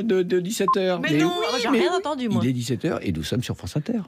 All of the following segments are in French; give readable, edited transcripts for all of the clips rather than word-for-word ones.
de 17h. Mais non, j'ai rien entendu, moi. Il est 17h et nous sommes sur France Inter.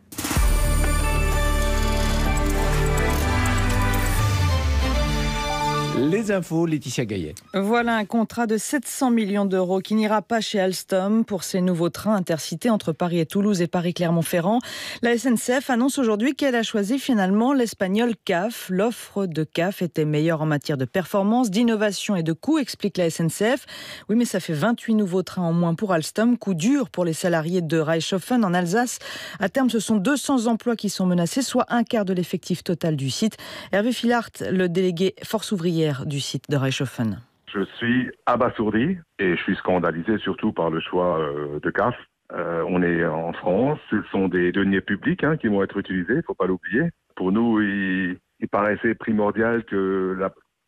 Les infos, Laetitia Gaillet. Voilà un contrat de 700 millions d'euros qui n'ira pas chez Alstom pour ces nouveaux trains intercités entre Paris et Toulouse et Paris-Clermont-Ferrand. La SNCF annonce aujourd'hui qu'elle a choisi finalement l'espagnol CAF. L'offre de CAF était meilleure en matière de performance, d'innovation et de coût, explique la SNCF. Oui, mais ça fait 28 nouveaux trains en moins pour Alstom. Coup dur pour les salariés de Reichshoffen en Alsace. À terme, ce sont 200 emplois qui sont menacés, soit un quart de l'effectif total du site. Hervé Filart, le délégué force ouvrière du site de Reichshoffen. Je suis abasourdi et je suis scandalisé surtout par le choix de CAF. On est en France, ce sont des deniers publics qui vont être utilisés, il ne faut pas l'oublier. Pour nous, il paraissait primordial que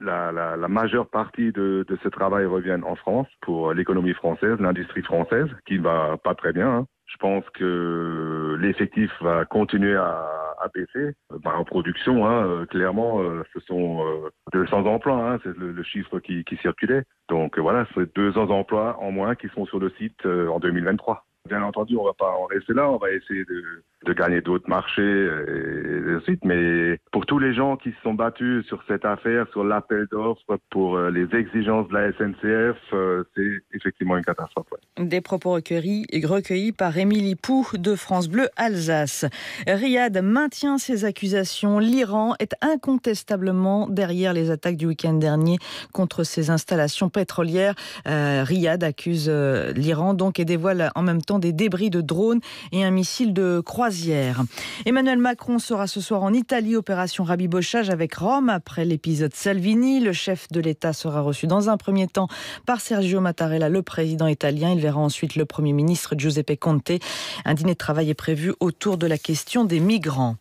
la majeure partie de ce travail revienne en France pour l'économie française, l'industrie française, qui ne va pas très bien. Je pense que l'effectif va continuer à baisser. En production, clairement, ce sont 200 emplois, c'est le chiffre qui circulait. Donc voilà, c'est 200 emplois en moins qui sont sur le site en 2023. Bien entendu, on ne va pas en rester là, on va essayer de gagner d'autres marchés et de suite. Mais pour tous les gens qui se sont battus sur cette affaire, sur l'appel d'offres, pour les exigences de la SNCF, c'est effectivement une catastrophe. Ouais. Des propos recueillis par Émilie Pou de France Bleu Alsace. Riyad maintient ses accusations. L'Iran est incontestablement derrière les attaques du week-end dernier contre ses installations pétrolières. Riyad accuse l'Iran donc et dévoile en même temps des débris de drones et un missile de croisière. Emmanuel Macron sera ce soir en Italie, opération rabibochage avec Rome. Après l'épisode Salvini, le chef de l'État sera reçu dans un premier temps par Sergio Mattarella, le président italien. Il verra ensuite le Premier ministre Giuseppe Conte. Un dîner de travail est prévu autour de la question des migrants.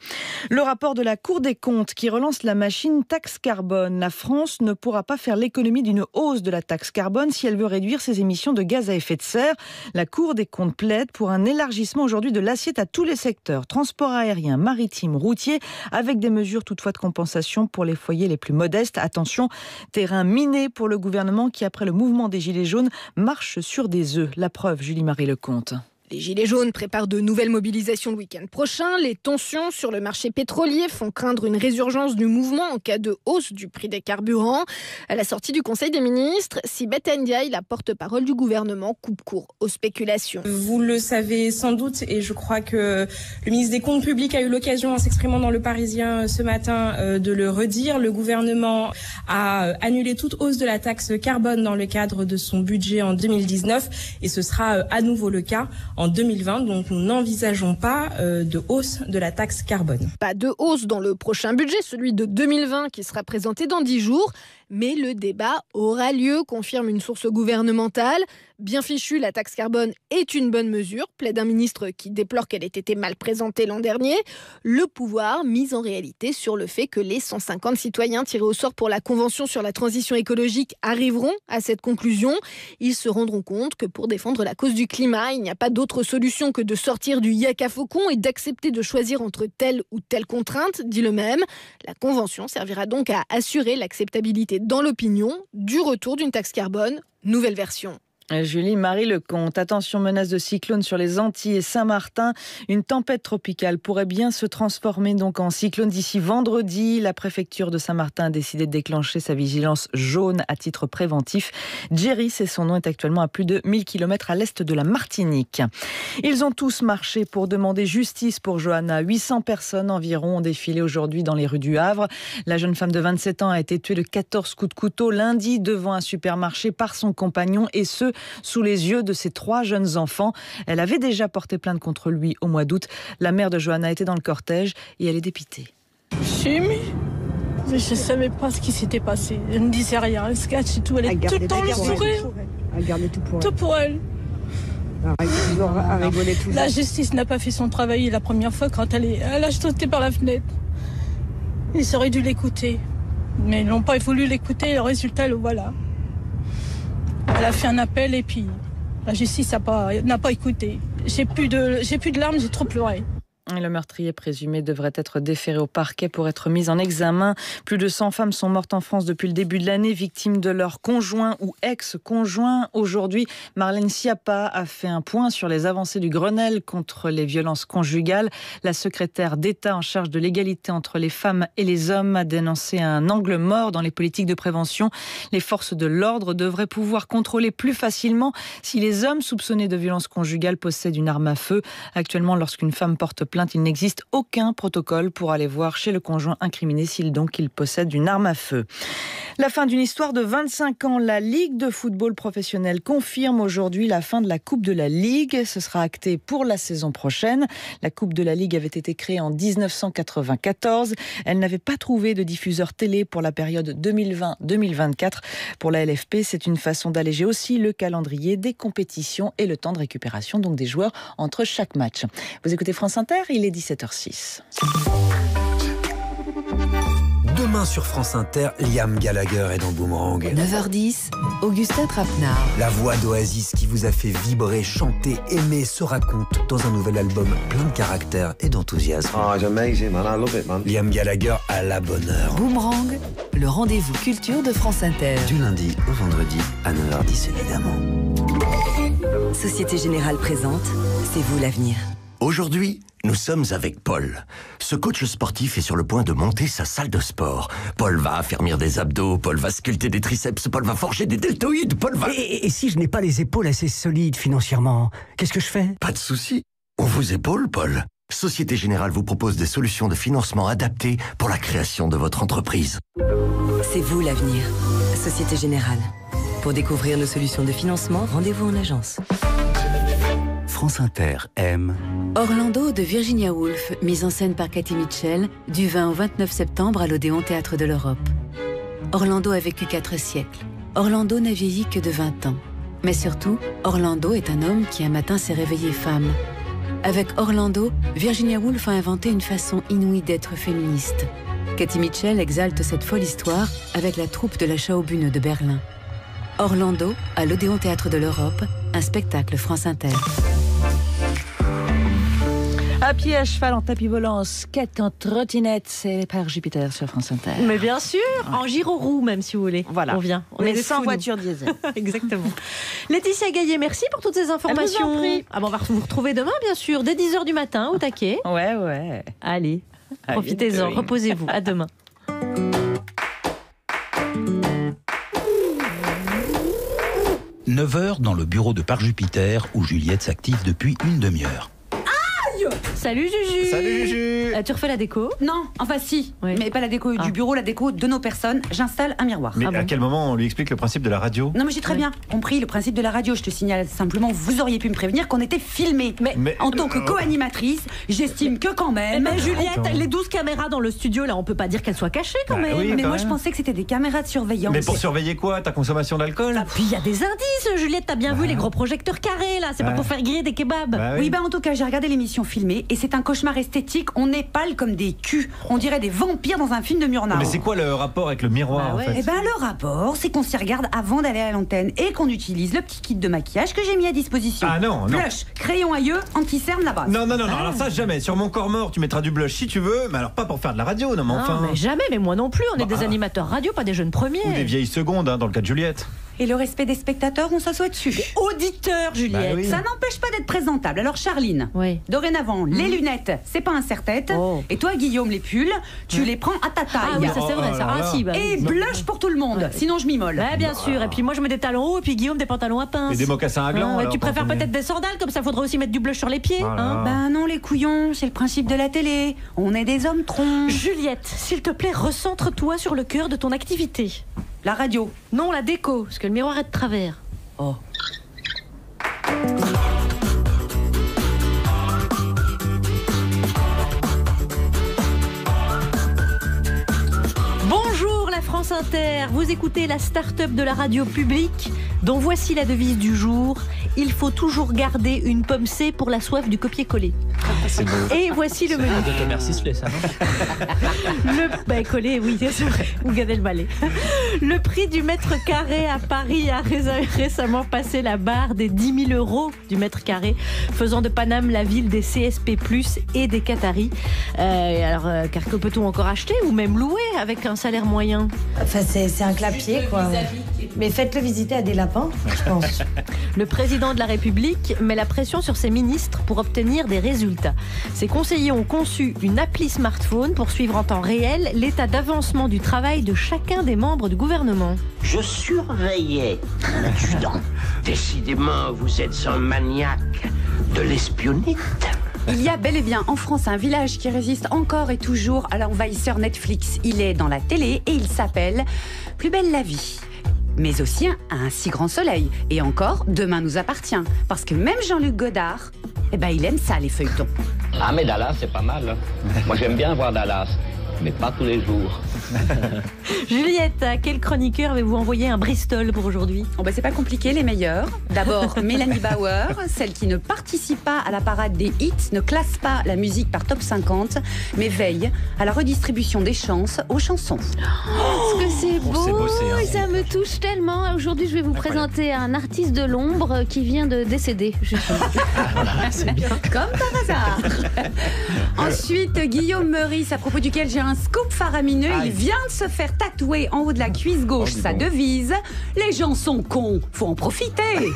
Le rapport de la Cour des comptes qui relance la machine taxe carbone. La France ne pourra pas faire l'économie d'une hausse de la taxe carbone si elle veut réduire ses émissions de gaz à effet de serre. La Cour des comptes plaide pour un élargissement aujourd'hui de l'assiette à tous les secteurs, transport aérien, maritime, routier, avec des mesures toutefois de compensation pour les foyers les plus modestes. Attention, terrain miné pour le gouvernement qui, après le mouvement des Gilets jaunes, marche sur des œufs. La preuve, Julie-Marie Lecomte. Les Gilets jaunes préparent de nouvelles mobilisations le week-end prochain. Les tensions sur le marché pétrolier font craindre une résurgence du mouvement en cas de hausse du prix des carburants. À la sortie du Conseil des ministres, Sibeth Ndiaye, la porte-parole du gouvernement, coupe court aux spéculations. Vous le savez sans doute, et je crois que le ministre des Comptes publics a eu l'occasion, en s'exprimant dans Le Parisien ce matin, de le redire. Le gouvernement a annulé toute hausse de la taxe carbone dans le cadre de son budget en 2019, et ce sera à nouveau le cas en 2020, donc nous n'envisageons pas de hausse de la taxe carbone. Pas de hausse dans le prochain budget, celui de 2020 qui sera présenté dans 10 jours. Mais le débat aura lieu, confirme une source gouvernementale. Bien fichu, la taxe carbone est une bonne mesure, plaide un ministre qui déplore qu'elle ait été mal présentée l'an dernier. Le pouvoir mise en réalité sur le fait que les 150 citoyens tirés au sort pour la Convention sur la transition écologique arriveront à cette conclusion. Ils se rendront compte que pour défendre la cause du climat, il n'y a pas d'autre solution que de sortir du yak à faucon et d'accepter de choisir entre telle ou telle contrainte, dit le même. La Convention servira donc à assurer l'acceptabilité dans l'opinion du retour d'une taxe carbone, nouvelle version. Julie-Marie Lecomte, attention, menace de cyclone sur les Antilles et Saint-Martin. Une tempête tropicale pourrait bien se transformer donc en cyclone d'ici vendredi. La préfecture de Saint-Martin a décidé de déclencher sa vigilance jaune à titre préventif. Jerry, c'est son nom, est actuellement à plus de 1000 km à l'est de la Martinique. Ils ont tous marché pour demander justice pour Johanna. 800 personnes environ ont défilé aujourd'hui dans les rues du Havre. La jeune femme de 27 ans a été tuée de 14 coups de couteau lundi devant un supermarché par son compagnon, et ce, sous les yeux de ses 3 jeunes enfants. Elle avait déjà porté plainte contre lui au mois d'août. La mère de Johanna était dans le cortège et elle est dépitée. Mais je ne savais pas ce qui s'était passé. Elle ne disait rien. Elle se cache et tout. Elle est tout le temps le sourire. Elle gardait tout pour elle. La justice n'a pas fait son travail la première fois quand elle a sauté par la fenêtre. Ils auraient dû l'écouter. Mais ils n'ont pas voulu l'écouter. Le résultat, le voilà. Elle a fait un appel et puis la justice n'a pas écouté. J'ai plus de larmes, j'ai trop pleuré. Et le meurtrier présumé devrait être déféré au parquet pour être mis en examen. Plus de 100 femmes sont mortes en France depuis le début de l'année, victimes de leur conjoint ou ex-conjoint. Aujourd'hui, Marlène Schiappa a fait un point sur les avancées du Grenelle contre les violences conjugales. La secrétaire d'État en charge de l'égalité entre les femmes et les hommes a dénoncé un angle mort dans les politiques de prévention. Les forces de l'ordre devraient pouvoir contrôler plus facilement si les hommes soupçonnés de violences conjugales possèdent une arme à feu. Actuellement, lorsqu'une femme porte plainte, il n'existe aucun protocole pour aller voir chez le conjoint incriminé s'il possède une arme à feu. La fin d'une histoire de 25 ans. La Ligue de football professionnel confirme aujourd'hui la fin de la Coupe de la Ligue. Ce sera acté pour la saison prochaine. La Coupe de la Ligue avait été créée en 1994. Elle n'avait pas trouvé de diffuseur télé pour la période 2020-2024. Pour la LFP, c'est une façon d'alléger aussi le calendrier des compétitions et le temps de récupération donc des joueurs entre chaque match. Vous écoutez France Inter, il est 17h06. Demain sur France Inter, Liam Gallagher est dans Boomerang. 9h10, Augustin Trapenard. La voix d'Oasis qui vous a fait vibrer, chanter, aimer se raconte dans un nouvel album plein de caractère et d'enthousiasme. Oh, it's amazing, man. I love it, man. Liam Gallagher à la bonne heure. Boomerang, le rendez-vous culture de France Inter. Du lundi au vendredi à 9h10 évidemment. Société Générale présente, c'est vous l'avenir. Aujourd'hui, nous sommes avec Paul. Ce coach sportif est sur le point de monter sa salle de sport. Paul va affermir des abdos, Paul va sculpter des triceps, Paul va forger des deltoïdes, Paul va... Et si je n'ai pas les épaules assez solides financièrement, qu'est-ce que je fais ? Pas de souci, on vous épaule, Paul. Société Générale vous propose des solutions de financement adaptées pour la création de votre entreprise. C'est vous l'avenir. Société Générale. Pour découvrir nos solutions de financement, rendez-vous en agence. France Inter aime... Orlando de Virginia Woolf, mise en scène par Katie Mitchell, du 20 au 29 septembre à l'Odéon Théâtre de l'Europe. Orlando a vécu 4 siècles. Orlando n'a vieilli que de 20 ans. Mais surtout, Orlando est un homme qui un matin s'est réveillé femme. Avec Orlando, Virginia Woolf a inventé une façon inouïe d'être féministe. Katie Mitchell exalte cette folle histoire avec la troupe de la Schaubühne de Berlin. Orlando, à l'Odéon Théâtre de l'Europe, un spectacle France Inter. À pied, à cheval, en tapis volant, en skate, en trottinette, c'est par Jupiter sur France Inter. Mais bien sûr, en gyro-roue même si vous voulez. Voilà. On vient. On mais est sans fous, voiture diesel. Exactement. Laetitia Gaillet, merci pour toutes ces informations. On va vous retrouver demain, bien sûr, dès 10h du matin au taquet. Ouais. Allez, profitez-en, reposez-vous. À demain. « 9h dans le bureau de Parc Jupiter où Juliette s'active depuis une demi-heure. Salut Juju. Salut Juju. Tu refais la déco? Non, enfin si, oui. Mais pas la déco du bureau, la déco de nos personnes. J'installe un miroir. Mais à quel moment on lui explique le principe de la radio? Non mais j'ai très bien compris le principe de la radio. Je te signale simplement, vous auriez pu me prévenir qu'on était filmés. Mais en tant que co-animatrice, j'estime que quand même... Mais Juliette, les 12 caméras dans le studio, là, on peut pas dire qu'elles soient cachées quand même. Oui, mais moi je pensais que c'était des caméras de surveillance. Mais pour surveiller quoi? Ta consommation d'alcool? Puis il y a des indices, Juliette, t'as bien vu les gros projecteurs carrés là, c'est pas pour faire griller des kebabs. Oui, en tout cas j'ai regardé l'émission filmée et c'est un cauchemar esthétique. On est pâle comme des culs. On dirait des vampires dans un film de Murnau. Mais c'est quoi le rapport avec le miroir en fait? Le rapport, c'est qu'on s'y regarde avant d'aller à l'antenne et qu'on utilise le petit kit de maquillage que j'ai mis à disposition. Ah non. Blush, crayon à yeux, anti-cerne, la base. Non, alors ça jamais. Sur mon corps mort, tu mettras du blush si tu veux, mais alors pas pour faire de la radio, non mais enfin. Non, mais jamais, mais moi non plus. On est des animateurs radio, pas des jeunes premiers. Ou des vieilles secondes, dans le cas de Juliette. Et le respect des spectateurs, on s'assoit dessus. Des auditeurs, Juliette. Ça n'empêche pas d'être présentable. Alors Charline, dorénavant, les lunettes, c'est pas un serre-tête. Et toi, Guillaume, les pulls, tu les prends à ta taille. Ah oui, ça c'est vrai, ça. Et blush pour tout le monde, sinon je m'immole. Bien sûr. Et puis moi je mets des talons hauts et puis Guillaume des pantalons à pince. Et des mocassins à gland. Tu préfères peut-être des sandales, comme ça faudrait aussi mettre du blush sur les pieds. Non, les couillons, c'est le principe de la télé. On est des hommes troncs. Juliette, s'il te plaît, recentre-toi sur le cœur de ton activité. La radio. Non, la déco, parce que le miroir est de travers. Oh. Bonjour la France Inter, vous écoutez la start-up de la radio publique, dont voici la devise du jour: il faut toujours garder une pomme C pour la soif du copier-coller. C'est beau. Et voici le menu. De Thomas Sisley, ça, non Coller, oui, c'est vrai. Ou Gad Elmaleh. Le prix du mètre carré à Paris a récemment passé la barre des 10 000 € du mètre carré, faisant de Paname la ville des CSP+, et des Qataris. Car que peut-on encore acheter ou même louer avec un salaire moyen? Enfin, c'est un clapier, quoi. Mais faites-le visiter à des lapins, je pense. Le président de la République met la pression sur ses ministres pour obtenir des résultats. Ses conseillers ont conçu une appli smartphone pour suivre en temps réel l'état d'avancement du travail de chacun des membres du gouvernement. Je surveillais l'adjudant. Décidément, vous êtes un maniaque de l'espionnite. Il y a bel et bien en France un village qui résiste encore et toujours à l'envahisseur Netflix. Il est dans la télé et il s'appelle Plus belle la vie. Mais aussi un si grand soleil. Et encore, Demain nous appartient. Parce que même Jean-Luc Godard, il aime ça, les feuilletons. Ah, mais Dallas, c'est pas mal. Moi, j'aime bien voir Dallas, mais pas tous les jours. Juliette, à quel chroniqueur avez-vous envoyé un Bristol pour aujourd'hui? C'est pas compliqué, les meilleurs. D'abord, Mélanie Bauer, celle qui ne participe pas à la parade des hits, ne classe pas la musique par top 50, mais veille à la redistribution des chances aux chansons. Est-ce que c'est beau, ça me touche tellement. Aujourd'hui, je vais vous présenter un artiste de l'ombre qui vient de décéder. C'est bien. Comme par hasard. Ensuite, Guillaume Meurice, à propos duquel j'ai un scoop faramineux. Il vient de se faire tatouer en haut de la cuisse gauche sa devise. Les gens sont cons, faut en profiter.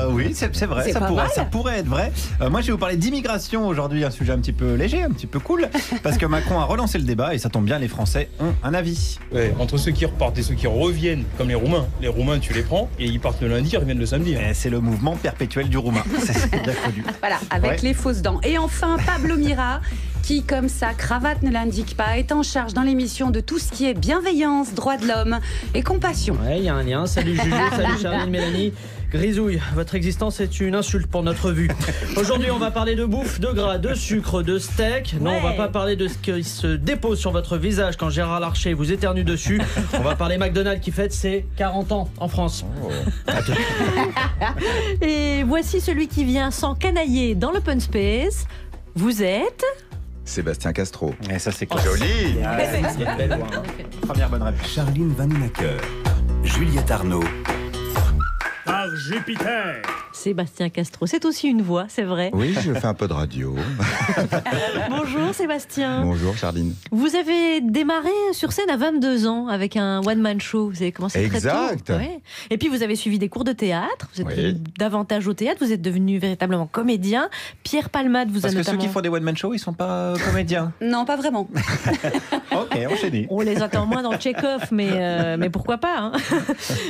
Oui, c'est vrai, ça pourrait être vrai. Moi, je vais vous parler d'immigration aujourd'hui, un sujet un petit peu léger, un petit peu cool, parce que Macron a relancé le débat et ça tombe bien, les Français ont un avis. Ouais, entre ceux qui repartent et ceux qui reviennent, comme les Roumains. Les Roumains, tu les prends et ils partent le lundi, ils reviennent le samedi. C'est le mouvement perpétuel du Roumain. C'est bien connu. Voilà, avec les fausses dents. Et enfin, Pablo Mira, qui, comme sa cravate ne l'indique pas, est en charge dans l'émission de tout ce qui est bienveillance, droits de l'homme et compassion. Ouais, il y a un lien. Salut Julie, salut Charline, Mélanie. Grisouille, votre existence est une insulte pour notre vue. Aujourd'hui, on va parler de bouffe, de gras, de sucre, de steak. Non, on va pas parler de ce qui se dépose sur votre visage quand Gérard Larcher vous éternue dessus. On va parler McDonald's qui fête ses 40 ans en France. Et voici celui qui vient s'encanailler dans l'open space. Vous êtes... Sébastien Castro. Et ça, c'est joli. Première bonne réponse. Charline Vanhoenacker, Juliette Arnaud. Par Jupiter. Sébastien Castro, c'est aussi une voix, c'est vrai. Oui, je fais un peu de radio. Bonjour Sébastien. Bonjour Charline. Vous avez démarré sur scène à 22 ans avec un one-man show. Vous avez commencé très tôt. Exact. Ouais. Et puis vous avez suivi des cours de théâtre. Vous êtes venu davantage au théâtre. Vous êtes devenu véritablement comédien. Pierre Palmade vous a notamment... Parce que ceux qui font des one-man show, ils sont pas comédiens. Non, pas vraiment. Ok, enchaînez. On les entend moins dans Tchekhov, mais pourquoi pas, hein.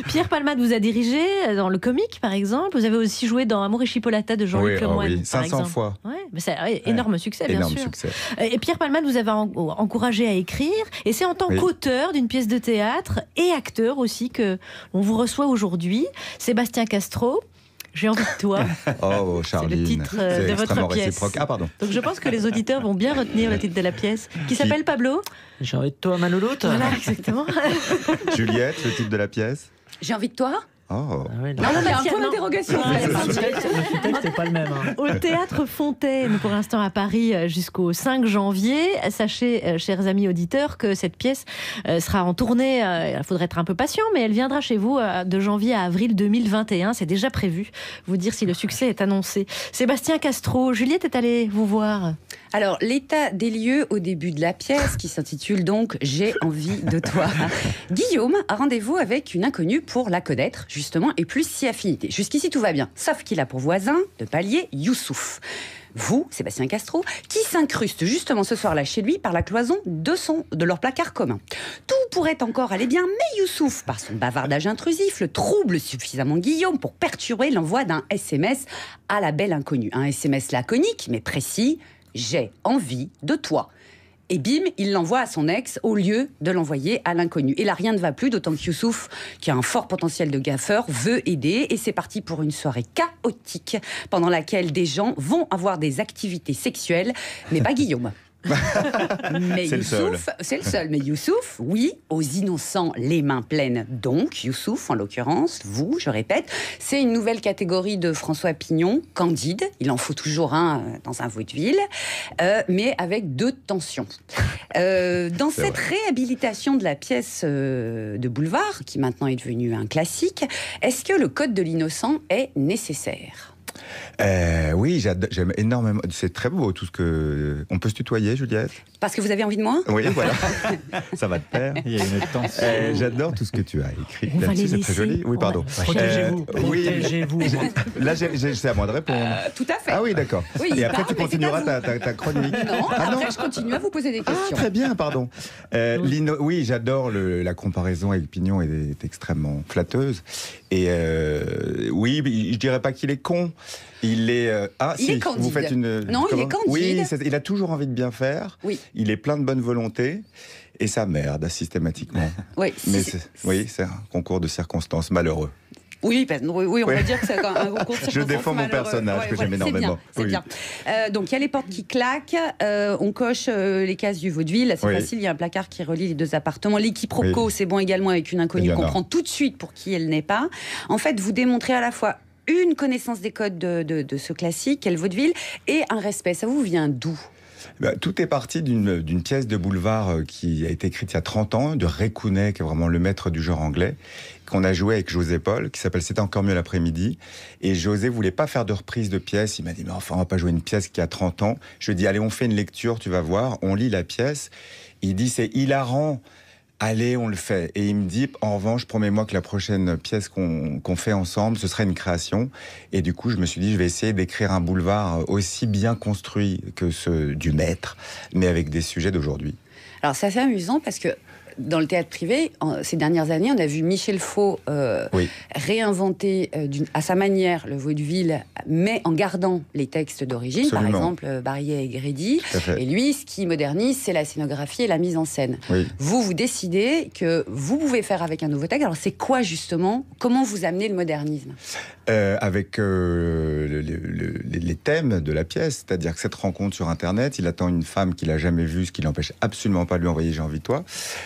Pierre Palmade vous a dirigé dans le comique, par exemple. Vous avez aussi joué dans Amour et Chipolata de Jean-Luc Lemoyne. Oui, 500 fois. Ouais, mais c'est énorme succès, bien énorme sûr. Succès. Et Pierre Palmade vous avez encouragé à écrire. Et c'est en tant qu'auteur d'une pièce de théâtre et acteur aussi que l'on vous reçoit aujourd'hui. Sébastien Castro. J'ai envie de toi. Oh, Charline. C'est le titre de votre pièce. Réciproque. Ah, pardon. Donc je pense que les auditeurs vont bien retenir le titre de la pièce, qui s'appelle Pablo. J'ai envie de toi, Malouloute. Voilà, exactement. Juliette, le titre de la pièce. J'ai envie de toi. Oh. Ah ouais, non, il y a un point d'interrogation. Le texte n'est pas le même. Hein. Au Théâtre Fontaine, pour l'instant à Paris, jusqu'au 5 janvier. Sachez, chers amis auditeurs, que cette pièce sera en tournée. Il faudrait être un peu patient, mais elle viendra chez vous de janvier à avril 2021. C'est déjà prévu. Vous dire si le succès est annoncé. Sébastien Castro, Juliette est allée vous voir. Alors, l'état des lieux au début de la pièce, qui s'intitule donc « J'ai envie de toi ». Guillaume a rendez-vous avec une inconnue pour la connaître, justement, et plus si affinité. Jusqu'ici, tout va bien, sauf qu'il a pour voisin de palier Youssouf. Vous, Sébastien Castro, qui s'incruste justement ce soir-là chez lui par la cloison de leur placard commun. Tout pourrait encore aller bien, mais Youssouf, par son bavardage intrusif, le trouble suffisamment Guillaume pour perturber l'envoi d'un SMS à la belle inconnue. Un SMS laconique, mais précis. J'ai envie de toi. Et bim, il l'envoie à son ex au lieu de l'envoyer à l'inconnu. Et là, rien ne va plus, d'autant que Youssouf, qui a un fort potentiel de gaffeur, veut aider. Et c'est parti pour une soirée chaotique, pendant laquelle des gens vont avoir des activités sexuelles, mais pas Guillaume. Mais C'est le seul. C'est le seul. Mais Youssouf, oui, aux innocents, les mains pleines. Donc, Youssouf, en l'occurrence, vous, je répète, c'est une nouvelle catégorie de François Pignon, Candide. Il en faut toujours un dans un vaudeville, mais avec 2 tensions. Dans cette réhabilitation de la pièce de boulevard, qui maintenant est devenue un classique, est-ce que le code de l'innocent est nécessaire ? Oui, j'aime énormément. C'est très beau tout ce que. On peut se tutoyer, Juliette? Parce que vous avez envie de moi? Oui, voilà. Ça va de pair. Il y a une tension. J'adore tout ce que tu as écrit. On va Là-dessus, les c'est très laisser. joli. Oui, pardon. Protégez-vous. Oui. Protégez-vous. Là, c'est à moi de répondre. Tout à fait. Ah oui, d'accord. Oui, et il après, parle, tu mais continueras c'est à ta chronique. Non, Ah après je continue à vous poser des questions. Très bien, pardon. Oui, j'adore la comparaison avec Pignon est extrêmement flatteuse. Et oui, je dirais pas qu'il est con. Il est il est candide. Vous faites une. Non, il est candide. Oui, il a toujours envie de bien faire. Oui. Il est plein de bonne volonté et ça merde systématiquement. Oui. Mais c'est un concours de circonstances malheureux. Oui, on va dire que c'est un concours de circonstances. Je défends mon personnage que j'aime énormément. C'est bien. Donc, il y a les portes qui claquent, on coche les cases du vaudeville, c'est facile, il y a un placard qui relie les 2 appartements. L'équiproquo, c'est bon également avec une inconnue, comprend tout de suite pour qui elle n'est pas. En fait, vous démontrez à la fois une connaissance des codes de ce classique, qu'est le vaudeville, et un respect. Ça vous vient d'où ? Tout est parti d'une pièce de boulevard qui a été écrite il y a 30 ans, de Ray Cooney, qui est vraiment le maître du genre anglais, qu'on a joué avec José Paul, qui s'appelle C'était encore mieux l'après-midi. Et José voulait pas faire de reprise de pièce. Il m'a dit, mais enfin, on va pas jouer une pièce qui a 30 ans. Je lui ai dit, allez, on fait une lecture, tu vas voir. On lit la pièce. Il dit, c'est hilarant. Allez, on le fait. Et il me dit, en revanche, promets-moi que la prochaine pièce qu'on fait ensemble, ce sera une création. Et du coup, je me suis dit, je vais essayer d'écrire un boulevard aussi bien construit que ceux du maître, mais avec des sujets d'aujourd'hui. Alors, c'est assez amusant parce que dans le théâtre privé, ces dernières années, on a vu Michel Faux réinventer à sa manière le vaudeville, mais en gardant les textes d'origine, par exemple Barrier et Grédy. Et lui, ce qui modernise, c'est la scénographie et la mise en scène. Oui. Vous décidez que vous pouvez faire avec un nouveau texte. Alors, c'est quoi justement? Comment vous amenez le modernisme? Avec les thèmes de la pièce, c'est-à-dire que cette rencontre sur Internet, il attend une femme qu'il n'a jamais vue, ce qui l'empêche absolument pas de lui envoyer « J'ai envie de toi ».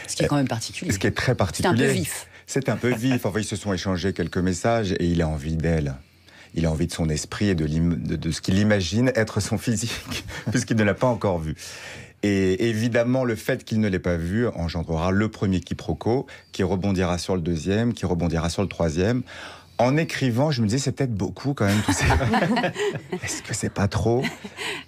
Ce qui est quand même particulier. Ce qui est très particulier. C'est un peu vif. C'est un peu vif. Enfin, ils se sont échangés quelques messages et il a envie d'elle. Il a envie de son esprit et de ce qu'il imagine être son physique, puisqu'il ne l'a pas encore vu. Et évidemment, le fait qu'il ne l'ait pas vu engendrera le premier quiproquo, qui rebondira sur le deuxième, qui rebondira sur le troisième. En écrivant, je me disais, c'est peut-être beaucoup quand même, tout ça. Est-ce que c'est pas trop?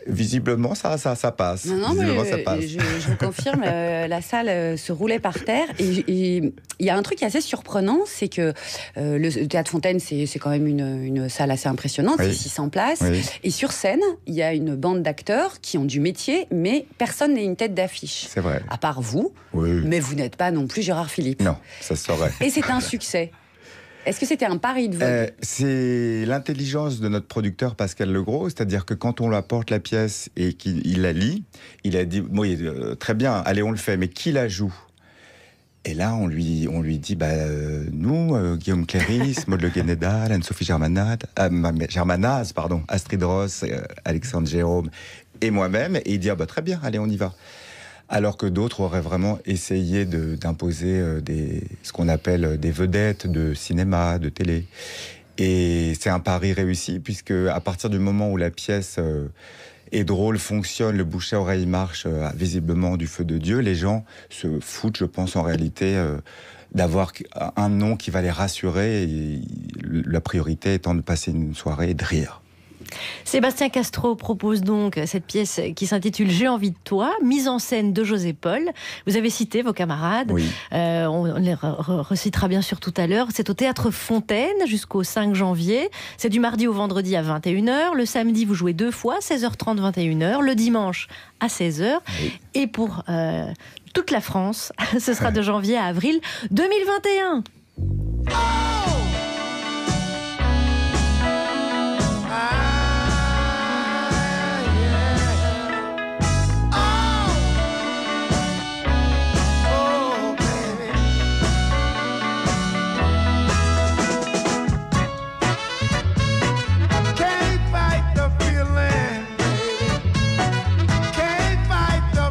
Visiblement, ça passe. Non, Visiblement, mais ça passe. Je vous confirme, la salle se roulait par terre. Et il y a un truc assez surprenant, c'est que le Théâtre Fontaine, c'est quand même une salle assez impressionnante, c'est 600 places. Oui. Et sur scène, il y a une bande d'acteurs qui ont du métier, mais personne n'est une tête d'affiche. C'est vrai. À part vous, mais vous n'êtes pas non plus Gérard Philippe. Non, ça se saurait. Et c'est un succès. Est-ce que c'était un pari de vote? C'est l'intelligence de notre producteur Pascal Legros, c'est-à-dire que quand on lui apporte la pièce et qu'il la lit, il a dit très bien, allez, on le fait, mais qui la joue? Et là, on lui dit, nous, Guillaume Cléris, Maud Le Guénéda, Anne-Sophie Germanaz, Astrid Ross, Alexandre Jérôme et moi-même, et il dit, très bien, allez, on y va. Alors que d'autres auraient vraiment essayé d'imposer ce qu'on appelle des vedettes de cinéma, de télé. Et c'est un pari réussi, puisque à partir du moment où la pièce est drôle, fonctionne, le bouche à oreille marche visiblement du feu de Dieu, les gens se foutent, je pense, en réalité, d'avoir un nom qui va les rassurer, et la priorité étant de passer une soirée et de rire. Sébastien Castro propose donc cette pièce qui s'intitule « J'ai envie de toi », mise en scène de José Paul. Vous avez cité vos camarades, on les recitera bien sûr tout à l'heure. C'est au Théâtre Fontaine jusqu'au 5 janvier. C'est du mardi au vendredi à 21h. Le samedi, vous jouez 2 fois, 16h30, 21h. Le dimanche à 16h. Et pour toute la France, ce sera de janvier à avril 2021. Can't fight the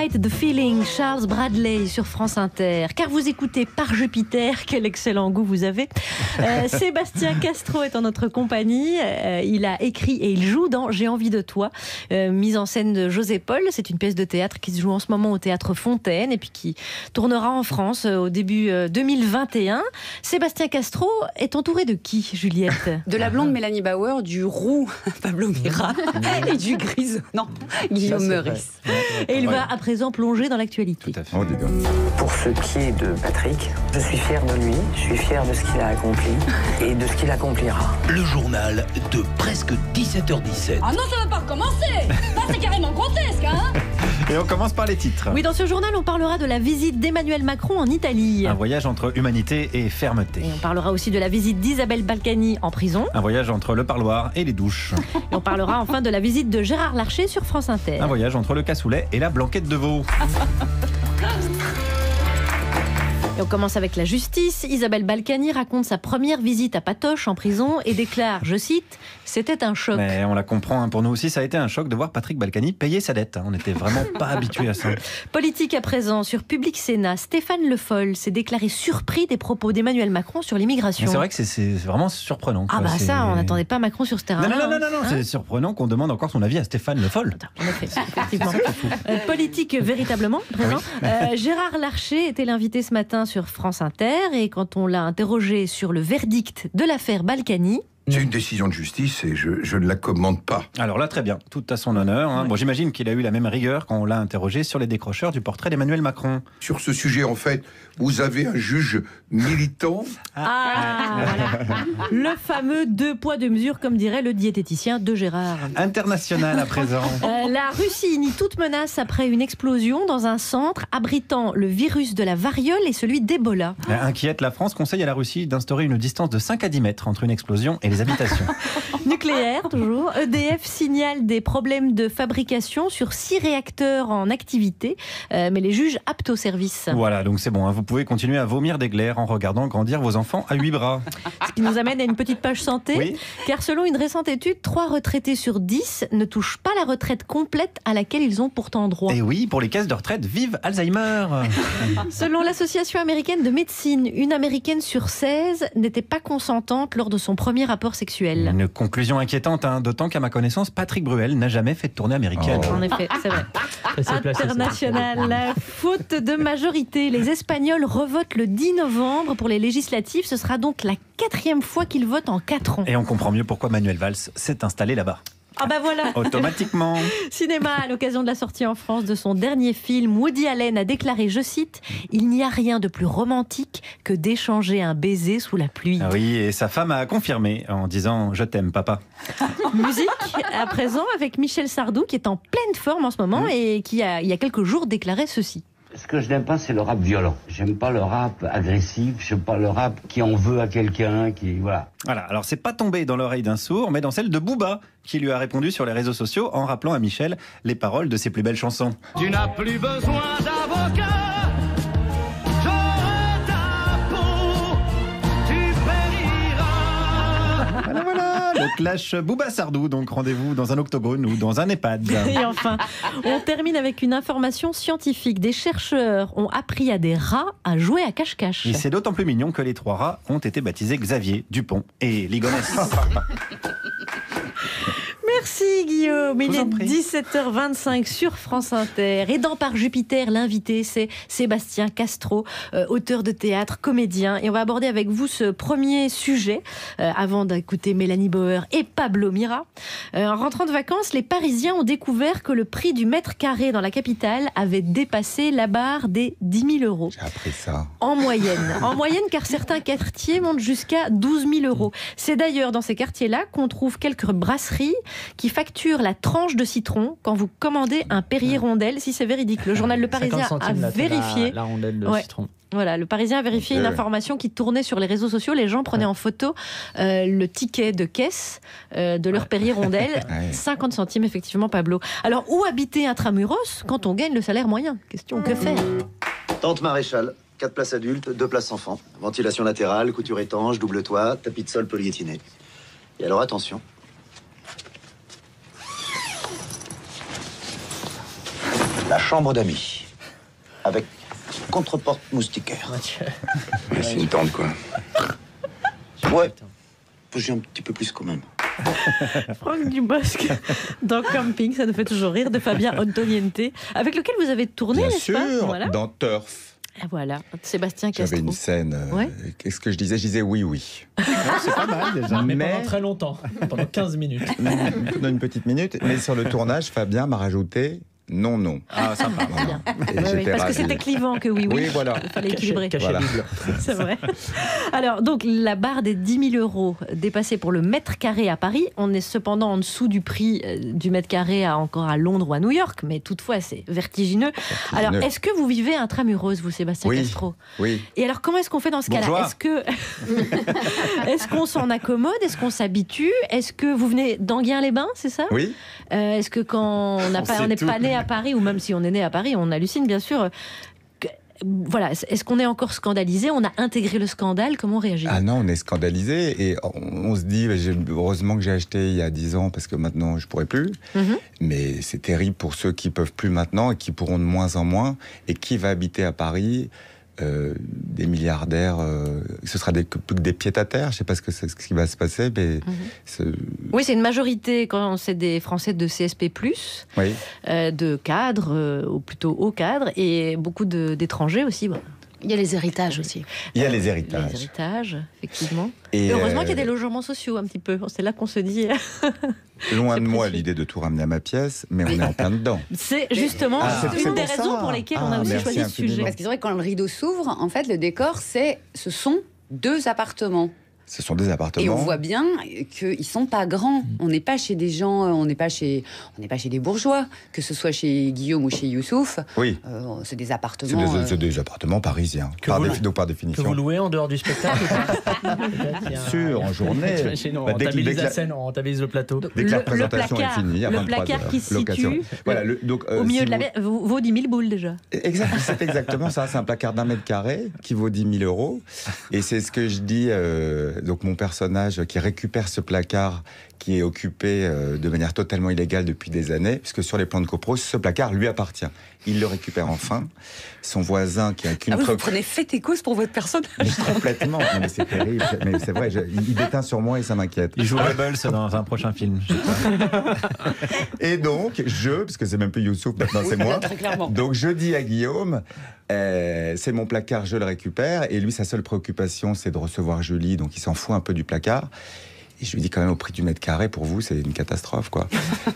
Fight the Feeling, Charles Bradley sur France Inter. Car vous écoutez Par Jupiter, quel excellent goût vous avez. Sébastien Castro est en notre compagnie. Il a écrit et il joue dans J'ai envie de toi, mise en scène de José Paul. C'est une pièce de théâtre qui se joue en ce moment au Théâtre Fontaine et puis qui tournera en France au début 2021. Sébastien Castro est entouré de qui, Juliette? De la blonde Mélanie Bauer, du roux Pablo Mira et du grisonnant Guillaume Meurice. Et il va à présent plonger dans l'actualité. Pour ce qui est de Patrick, je suis fier de lui, je suis fier de ce qu'il a accompli et de ce qu'il accomplira. Le journal de presque 17h17. Ah non, ça va pas recommencer. Là, c'est carrément grotesque, hein. Et on commence par les titres. Oui, dans ce journal, on parlera de la visite d'Emmanuel Macron en Italie. Un voyage entre humanité et fermeté. Et on parlera aussi de la visite d'Isabelle Balkany en prison. Un voyage entre le parloir et les douches. Et on parlera enfin de la visite de Gérard Larcher sur France Inter. Un voyage entre le cassoulet et la blanquette de veau. Et on commence avec la justice. Isabelle Balkany raconte sa première visite à Patoche en prison et déclare, je cite, « C'était un choc ». Mais on la comprend, hein. Pour nous aussi, ça a été un choc de voir Patrick Balkany payer sa dette. On n'était vraiment pas habitués à ça. Politique à présent, sur Public Sénat, Stéphane Le Foll s'est déclaré surpris des propos d'Emmanuel Macron sur l'immigration. C'est vrai que c'est vraiment surprenant. Ah bah ça, on n'attendait pas Macron sur ce terrain. Non, c'est surprenant qu'on demande encore son avis à Stéphane Le Foll. En effet, effectivement. Politique véritablement présent. Oui. Gérard Larcher était l'invité ce matin sur France Inter et quand on l'a interrogé sur le verdict de l'affaire Balkany, c'est une décision de justice et je ne la commande pas. Alors là, très bien, tout à son honneur. Hein. Oui. Bon, j'imagine qu'il a eu la même rigueur quand on l'a interrogé sur les décrocheurs du portrait d'Emmanuel Macron. Sur ce sujet, en fait, vous avez un juge militant. Voilà. Le fameux 2 poids 2 mesures, comme dirait le diététicien de Gérard. International à présent. La Russie nie toute menace après une explosion dans un centre abritant le virus de la variole et celui d'Ebola. Inquiète, la France conseille à la Russie d'instaurer une distance de 5 à 10 mètres entre une explosion et les habitations. Nucléaire, toujours. EDF signale des problèmes de fabrication sur 6 réacteurs en activité, mais les juges aptes au service. Voilà, donc c'est bon, hein, vous pouvez continuer à vomir des glaires en regardant grandir vos enfants à 8 bras. Ce qui nous amène à une petite page santé, oui. Car selon une récente étude, 3 retraités sur 10 ne touchent pas la retraite complète à laquelle ils ont pourtant droit. Et oui, pour les caisses de retraite, vive Alzheimer. Selon l'Association américaine de médecine, une Américaine sur 16 n'était pas consentante lors de son premier rapport sexuel. Une conclusion inquiétante, hein, d'autant qu'à ma connaissance, Patrick Bruel n'a jamais fait de tournée américaine. En effet, c'est vrai. International, faute de majorité, les Espagnols revotent le 10 novembre pour les législatives. Ce sera donc la 4e fois qu'ils votent en 4 ans. Et on comprend mieux pourquoi Manuel Valls s'est installé là-bas. Ah bah voilà. Automatiquement. Cinéma, à l'occasion de la sortie en France de son dernier film, Woody Allen a déclaré, je cite, « Il n'y a rien de plus romantique que d'échanger un baiser sous la pluie. » Ah oui, et sa femme a confirmé en disant « Je t'aime, papa ». Musique, à présent, avec Michel Sardou, qui est en pleine forme en ce moment et qui a, il y a quelques jours, déclaré ceci. Ce que je n'aime pas, c'est le rap violent. J'aime pas le rap agressif, j'aime pas le rap qui en veut à quelqu'un, qui... Voilà. Voilà, alors c'est pas tombé dans l'oreille d'un sourd, mais dans celle de Booba, qui lui a répondu sur les réseaux sociaux en rappelant à Michel les paroles de ses plus belles chansons. Tu n'as plus besoin d'avocat. Voilà, le clash Booba-Sardou, donc rendez-vous dans un octogone ou dans un EHPAD. Et enfin, on termine avec une information scientifique. Des chercheurs ont appris à des rats à jouer à cache-cache. Et c'est d'autant plus mignon que les 3 rats ont été baptisés Xavier, Dupont et Ligonès. Merci Guillaume, il est 17h25 sur France Inter et dans Par Jupiter, l'invité c'est Sébastien Castro, auteur de théâtre, comédien, et on va aborder avec vous ce premier sujet avant d'écouter Mélanie Bauer et Pablo Mira. En rentrant de vacances, les Parisiens ont découvert que le prix du mètre carré dans la capitale avait dépassé la barre des 10 000 €. J'ai appris ça. En moyenne, car certains quartiers montent jusqu'à 12 000 €. C'est d'ailleurs dans ces quartiers-là qu'on trouve quelques brasseries qui facture la tranche de citron quand vous commandez un Perrier Rondelle, si c'est véridique. Le journal Le Parisien a vérifié. La rondelle de citron. Voilà, Le Parisien a vérifié une information qui tournait sur les réseaux sociaux. Les gens prenaient en photo le ticket de caisse de leur Perrier Rondelle. 50 centimes, effectivement, Pablo. Alors, où habiter intramuros quand on gagne le salaire moyen? Question, que faire? Tente Maréchal, 4 places adultes, 2 places enfants. Ventilation latérale, couture étanche, double toit, tapis de sol polyéthiné. Et alors, attention. La chambre d'amis. avec contre-porte moustiquaire. C'est une tente, quoi. Ouais, j'ai un petit peu plus quand même. Franck Dubosc dans Camping, ça nous fait toujours rire, de Fabien Antoniente, avec lequel vous avez tourné, Bien n'est-ce pas? sûr, Voilà. dans Turf. Voilà, Sébastien Castro. J'avais une scène. Qu'est-ce que je disais? Je disais oui. C'est pas mal déjà. Mais pendant très longtemps, pendant 15 minutes. Pendant une petite minute. Mais sur le tournage, Fabien m'a rajouté non. Ah, sympa. Voilà. Parce que c'était clivant que oui. Oui, voilà. Il fallait équilibrer. Voilà. C'est vrai. Alors, donc, la barre des 10 000 euros dépassée pour le mètre carré à Paris. On est cependant en dessous du prix du mètre carré encore à Londres ou à New York, mais toutefois, c'est vertigineux. Alors, est-ce que vous vivez intramuros, vous, Sébastien Castro? Oui. Et alors, comment est-ce qu'on fait dans ce cas-là? Est-ce qu'on s'en accommode? Est-ce qu'on s'habitue? Est-ce que vous venez d'Enghien-les-Bains, c'est ça? Oui. Est-ce que quand on n'est pas né à Paris, ou même si on est né à Paris, on hallucine bien sûr. Voilà, est-ce qu'on est encore scandalisé? On a intégré le scandale? Comment on réagit? Ah non, on est scandalisé et on se dit, heureusement que j'ai acheté il y a 10 ans parce que maintenant je pourrais plus. Mais c'est terrible pour ceux qui peuvent plus maintenant et qui pourront de moins en moins. Et qui va habiter à Paris? Des milliardaires, ce sera plus que des pieds-à-terre. Je ne sais pas ce qui va se passer, mais oui, c'est une majorité quand c'est des Français de CSP+, oui. De cadres, ou plutôt hauts cadres, et beaucoup d'étrangers aussi. Bon. Il y a les héritages aussi. Il y a les héritages. Les héritages, effectivement. Et heureusement qu'il y a des logements sociaux un petit peu. C'est là qu'on se dit. Loin de moi l'idée de tout ramener à ma pièce, mais on est en plein dedans. C'est justement une des raisons pour lesquelles on a aussi choisi ce sujet. Parce que c'est vrai que quand le rideau s'ouvre, en fait, le décor, ce sont 2 appartements. Ce sont des appartements. Et on voit bien qu'ils sont pas grands. On n'est pas chez des gens, on n'est pas chez des bourgeois, que ce soit chez Guillaume ou chez Youssouf. Oui. C'est des appartements. C'est des appartements parisiens. Par définition. Que vous louez en dehors du spectacle. Bien sûr, en journée. Chez nous, on rentabilise la scène, on rentabilise le plateau. Dès que la présentation est finie, le placard qui se situe au milieu de la mer vaut 10 000 boules déjà. C'est exactement ça. C'est un placard d'1 mètre carré qui vaut 10 000 euros. Et c'est ce que je dis. Donc mon personnage qui récupère ce placard qui est occupé de manière totalement illégale depuis des années, puisque sur les plans de copro, ce placard lui appartient. Il le récupère enfin. Son voisin qui a qu'une vous prenez fait et cause pour votre personnage. Complètement. Non, mais c'est terrible. Mais c'est vrai, il déteint sur moi et ça m'inquiète. Il joue Rebels dans un prochain film. Et donc, parce que c'est même plus Youssouf, maintenant c'est moi. Très clairement. Donc je dis à Guillaume, c'est mon placard, je le récupère. Et lui, sa seule préoccupation, c'est de recevoir Julie. Donc il s'en fout un peu du placard. Et je lui dis quand même, au prix du mètre carré, pour vous, c'est une catastrophe, quoi.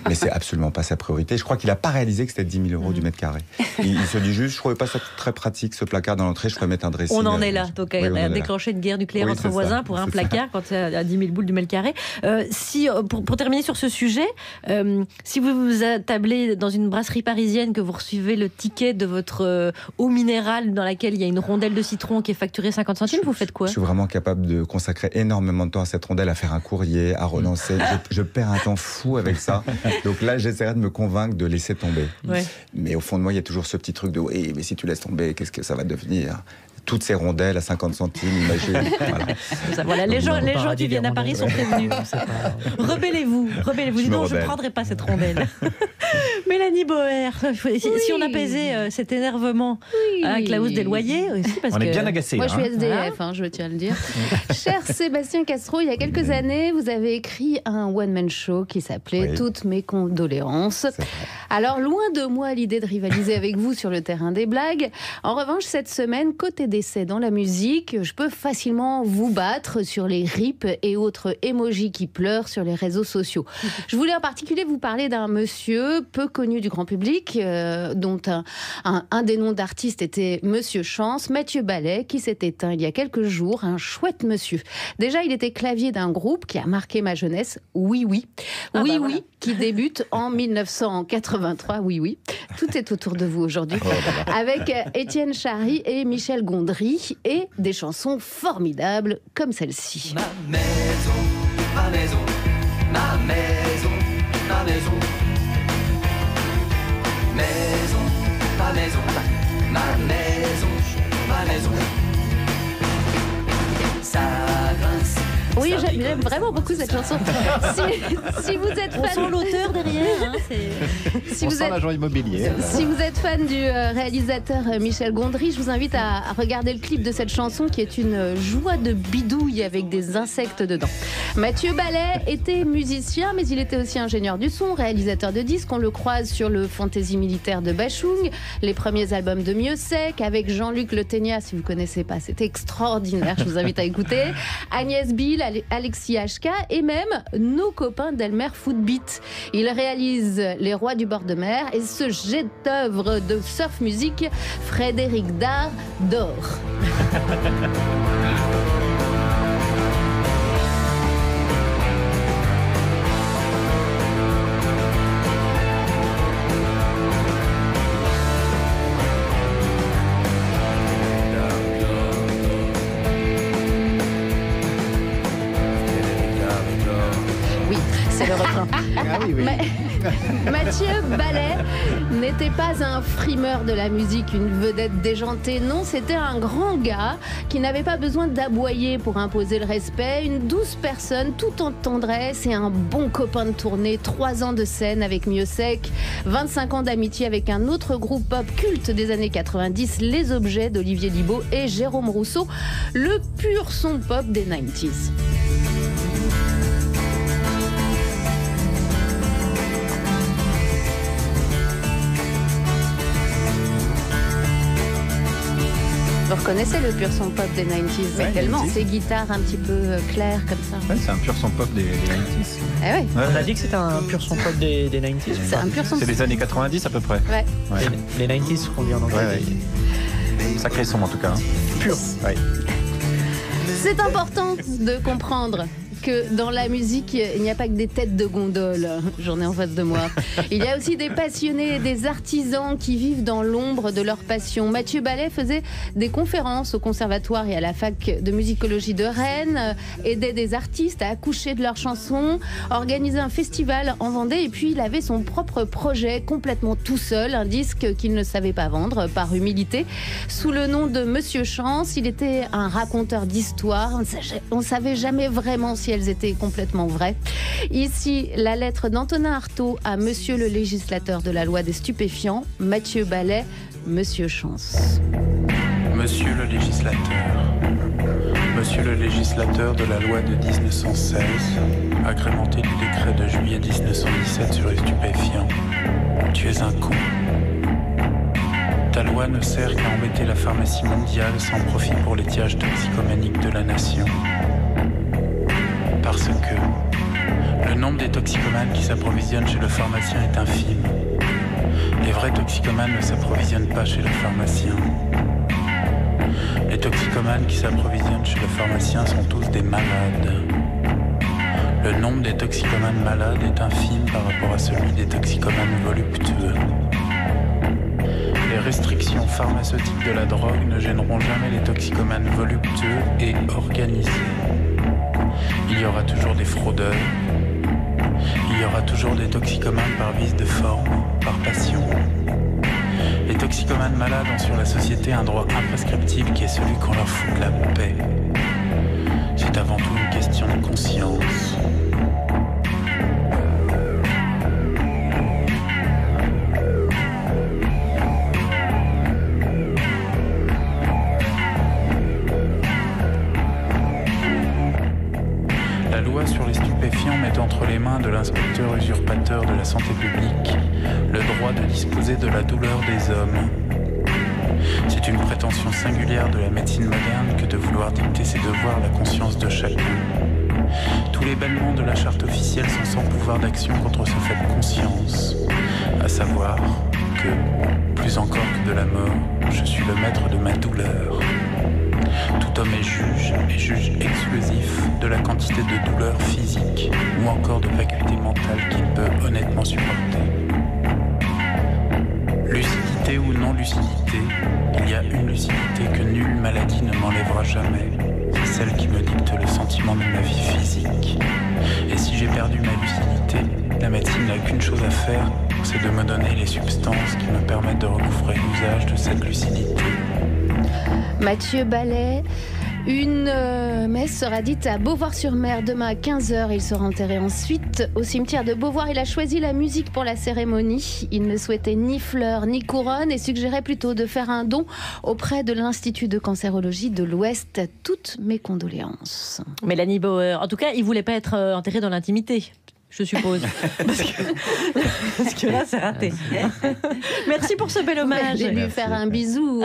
Mais c'est absolument pas sa priorité. Je crois qu'il n'a pas réalisé que c'était 10 000 euros du mètre carré. Il se dit juste, je trouvais pas ça très pratique, ce placard dans l'entrée, je pourrais mettre un dressing. On en est là. Donc, on a déclenché une guerre nucléaire entre voisins pour un placard quand c'est à 10 000 boules du mètre carré. Pour terminer sur ce sujet, si vous vous attablez dans une brasserie parisienne, que vous recevez le ticket de votre eau minérale dans laquelle il y a une rondelle de citron qui est facturée 50 centimes, vous faites quoi? Je suis vraiment capable de consacrer énormément de temps à cette rondelle, à faire un courrier, à relancer. Je perds un temps fou avec ça. Donc là, j'essaierai de me convaincre de laisser tomber. Ouais. Mais au fond de moi, il y a toujours ce petit truc de oui, mais si tu laisses tomber, qu'est-ce que ça va devenir? Toutes ces rondelles à 50 centimes, imagine. Voilà, les gens qui viennent à Paris sont prévenus. Rebellez-vous. Dites je ne prendrai pas cette rondelle. Mélanie Boer, si on apaisait cet énervement avec la hausse des loyers aussi, parce on est bien agacés. Moi, je suis SDF, je tiens à le dire. Cher Sébastien Castro, il y a quelques années, vous avez écrit un one-man show qui s'appelait Toutes mes condoléances. Alors, loin de moi l'idée de rivaliser avec vous sur le terrain des blagues. En revanche, cette semaine, côté décès dans la musique, je peux facilement vous battre sur les rips et autres emojis qui pleurent sur les réseaux sociaux. Je voulais en particulier vous parler d'un monsieur peu connu du grand public, dont un des noms d'artistes était Monsieur Chance, Mathieu Ballet, qui s'est éteint il y a quelques jours, un chouette monsieur. Déjà, il était clavier d'un groupe qui a marqué ma jeunesse, Oui Oui. Oui, qui débute en 1983, Oui. Tout est autour de vous aujourd'hui, avec Étienne Chary et Michel Gondry, et des chansons formidables comme celle-ci. Ma maison, ma maison, ma maison, ma maison. Maison, ma maison, ma maison, ma maison. Ça grince. Oui, j'aime vraiment beaucoup cette chanson. Si vous êtes fan... On sent l'auteur derrière. Hein, on sent l'agent immobilier. Si vous êtes fan du réalisateur Michel Gondry, je vous invite à regarder le clip de cette chanson qui est une joie de bidouille avec des insectes dedans. Mathieu Ballet était musicien, mais il était aussi ingénieur du son, réalisateur de disques. On le croise sur le Fantaisie militaire de Bachung, les premiers albums de Mieusec, avec Jean-Luc Le Ténia, si vous ne connaissez pas, c'est extraordinaire, je vous invite à écouter. Agnès Bill, Alexis HK et même nos copains d'Elmer Footbeat. Il réalise Les Rois du bord de mer et ce chef-d'œuvre de surf music, Frédéric Dard dort. Oui, c'est le refrain. Ah oui, oui. Mathieu Ballet n'était pas un frimeur de la musique, une vedette déjantée. Non, c'était un grand gars qui n'avait pas besoin d'aboyer pour imposer le respect. Une douce personne, tout en tendresse et un bon copain de tournée. 3 ans de scène avec Mieusec, 25 ans d'amitié avec un autre groupe pop culte des années 90, Les Objets d'Olivier Libaud et Jérôme Rousseau, le pur son pop des 90s. Vous reconnaissez le pur son pop des 90s, ouais, tellement ces guitares un petit peu claires comme ça. Ouais, c'est un pur son pop des 90s. Eh ouais. On a dit que c'était un pur son pop des 90s. C'est un pur son. C'est les années 90 à peu près. Ouais. Ouais. Les 90s, on dit en anglais. Ouais. Sacré son en tout cas. Pur. Ouais. C'est important de comprendre que dans la musique, il n'y a pas que des têtes de gondole. J'en ai en face de moi. Il y a aussi des passionnés et des artisans qui vivent dans l'ombre de leur passion. Mathieu Ballet faisait des conférences au conservatoire et à la fac de musicologie de Rennes, aidait des artistes à accoucher de leurs chansons, organisait un festival en Vendée et puis il avait son propre projet complètement tout seul, un disque qu'il ne savait pas vendre par humilité. Sous le nom de Monsieur Chance, il était un raconteur d'histoires. On ne savait jamais vraiment si elles étaient complètement vraies. Ici, la lettre d'Antonin Artaud à Monsieur le législateur de la loi des stupéfiants, Mathieu Ballet, Monsieur Chance. Monsieur le législateur de la loi de 1916, agrémenté du décret de juillet 1917 sur les stupéfiants, tu es un con. Ta loi ne sert qu'à embêter la pharmacie mondiale sans profit pour l'étiage toxicomanique de la nation. Parce que le nombre des toxicomanes qui s'approvisionnent chez le pharmacien est infime. Les vrais toxicomanes ne s'approvisionnent pas chez le pharmacien. Les toxicomanes qui s'approvisionnent chez le pharmacien sont tous des malades. Le nombre des toxicomanes malades est infime par rapport à celui des toxicomanes voluptueux. Les restrictions pharmaceutiques de la drogue ne gêneront jamais les toxicomanes voluptueux et organisés. Il y aura toujours des fraudeurs. Il y aura toujours des toxicomanes par vice de forme, par passion. Les toxicomanes malades ont sur la société un droit imprescriptible qui est celui qu'on leur fout de la paix. C'est avant tout une question de conscience. La loi sur les stupéfiants met entre les mains de l'inspecteur usurpateur de la santé publique le droit de disposer de la douleur des hommes. C'est une prétention singulière de la médecine moderne que de vouloir dicter ses devoirs à la conscience de chacun. Tous les bêlements de la charte officielle sont sans pouvoir d'action contre ce fait de conscience, à savoir que, plus encore que de la mort, je suis le maître de ma douleur. Tout homme est juge exclusif de la quantité de douleur physique ou encore de faculté mentale qu'il peut honnêtement supporter. Lucidité ou non-lucidité, il y a une lucidité que nulle maladie ne m'enlèvera jamais. C'est celle qui me dicte le sentiment de ma vie physique. Et si j'ai perdu ma lucidité, la médecine n'a qu'une chose à faire, c'est de me donner les substances qui me permettent de recouvrer l'usage de cette lucidité. Mathieu Ballet, Une messe sera dite à Beauvoir-sur-Mer demain à 15h. Il sera enterré ensuite au cimetière de Beauvoir. Il a choisi la musique pour la cérémonie. Il ne souhaitait ni fleurs ni couronne et suggérait plutôt de faire un don auprès de l'Institut de cancérologie de l'Ouest. Toutes mes condoléances. Mélanie Bauer. En tout cas, il voulait pas être enterré dans l'intimité, je suppose. Parce que là, c'est raté. Merci pour ce bel hommage. Je vais lui faire un bisou,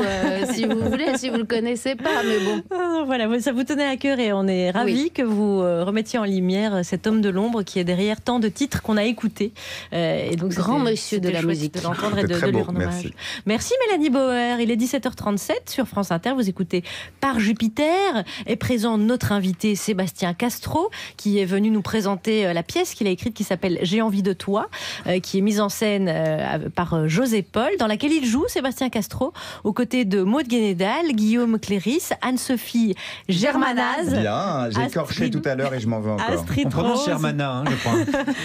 si vous voulez, si vous ne le connaissez pas, mais bon. Voilà, ça vous tenait à cœur et on est ravis que vous remettiez en lumière cet homme de l'ombre qui est derrière tant de titres qu'on a écoutés. Et donc, grand monsieur de la musique. De l'entendre et de lui rendre hommage. Merci Mélanie Bauer. Il est 17h37 sur France Inter. Vous écoutez Par Jupiter. Est présent notre invité Sébastien Castro qui est venu nous présenter la pièce qu'il a écrite qui s'appelle J'ai envie de toi, qui est mise en scène par José Paul, dans laquelle il joue, Sébastien Castro, aux côtés de Maud Guénédal, Guillaume Cléris, Anne-Sophie Germanaz. Bien, j'ai écorché tout à l'heure et je m'en veux encore. Astrid On prononce Rose. Germana, hein, je crois.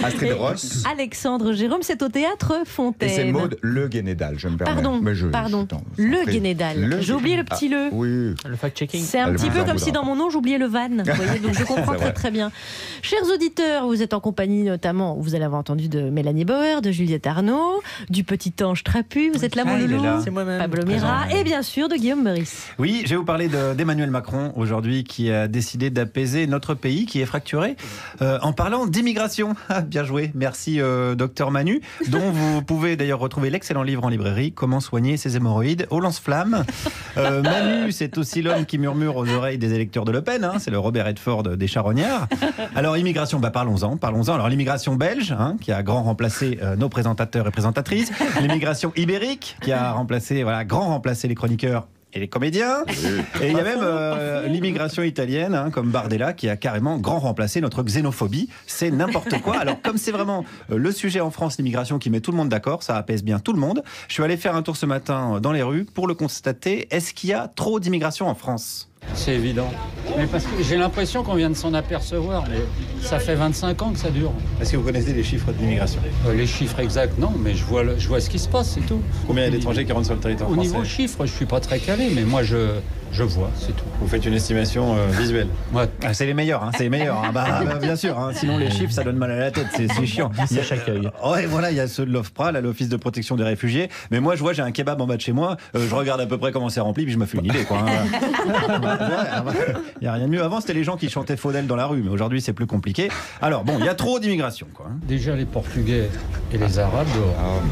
Astrid Ross. Alexandre Jérôme, c'est au Théâtre Fontaine. Et c'est Maud Le Guénédal, je me permets. Pardon, Le Guénédal. J'ai oublié le petit le. Oui. Le fact-checking. C'est un petit peu comme si dans mon nom j'oubliais le van. Vous voyez, donc je comprends très bien. Chers auditeurs, vous êtes en compagnie notamment, vous allez avoir entendu de Mélanie Bauer, de Juliette Arnaud, du petit ange trapu. Vous êtes là, mon loulou. C'est moi-même. Pablo Mira et bien sûr de Guillaume Meurice. Oui, je vais vous parler d'Emmanuel Macron aujourd'hui qui a décidé d'apaiser notre pays qui est fracturé en parlant d'immigration. Ah, bien joué, merci docteur Manu, dont vous pouvez d'ailleurs retrouver l'excellent livre en librairie, Comment soigner ses hémorroïdes au lance-flamme. Manu, c'est aussi l'homme qui murmure aux oreilles des électeurs de Le Pen, hein, c'est le Robert Redford des charognards. Alors immigration, parlons-en. Alors l'immigration belge, hein, qui a grand remplacé nos présentateurs et présentatrices, l'immigration ibérique, qui a grand remplacé les chroniqueurs et les comédiens. Et il y a même l'immigration italienne, hein, comme Bardella, qui a carrément grand remplacé notre xénophobie. C'est n'importe quoi. Alors, comme c'est vraiment le sujet en France, l'immigration, qui met tout le monde d'accord, ça apaise bien tout le monde. Je suis allé faire un tour ce matin dans les rues pour le constater. Est-ce qu'il y a trop d'immigration en France ? C'est évident. Mais parce que j'ai l'impression qu'on vient de s'en apercevoir, mais ça fait 25 ans que ça dure. Est-ce que vous connaissez les chiffres d'immigration ? Les chiffres exacts, non, mais je vois ce qui se passe, c'est tout. Combien il y a d'étrangers qui rentrent sur le territoire français ? Au niveau chiffres, je suis pas très calé, mais moi je vois, c'est tout. Vous faites une estimation visuelle ? Ouais. Ah, c'est les meilleurs, hein, c'est les meilleurs. Hein. Bien sûr, hein, sinon les chiffres, ça donne mal à la tête, c'est chiant. Il y a chaque œil. Ouais, voilà, il y a ceux de l'OFPRA, l'Office de protection des réfugiés. Mais moi, je vois, j'ai un kebab en bas de chez moi, je regarde à peu près comment c'est rempli, puis je me fais une idée, quoi. Il n'y a rien de mieux. Avant, c'était les gens qui chantaient Faudel dans la rue, mais aujourd'hui, c'est plus compliqué. Alors, bon, il y a trop d'immigration, quoi. Déjà, les Portugais et les Arabes.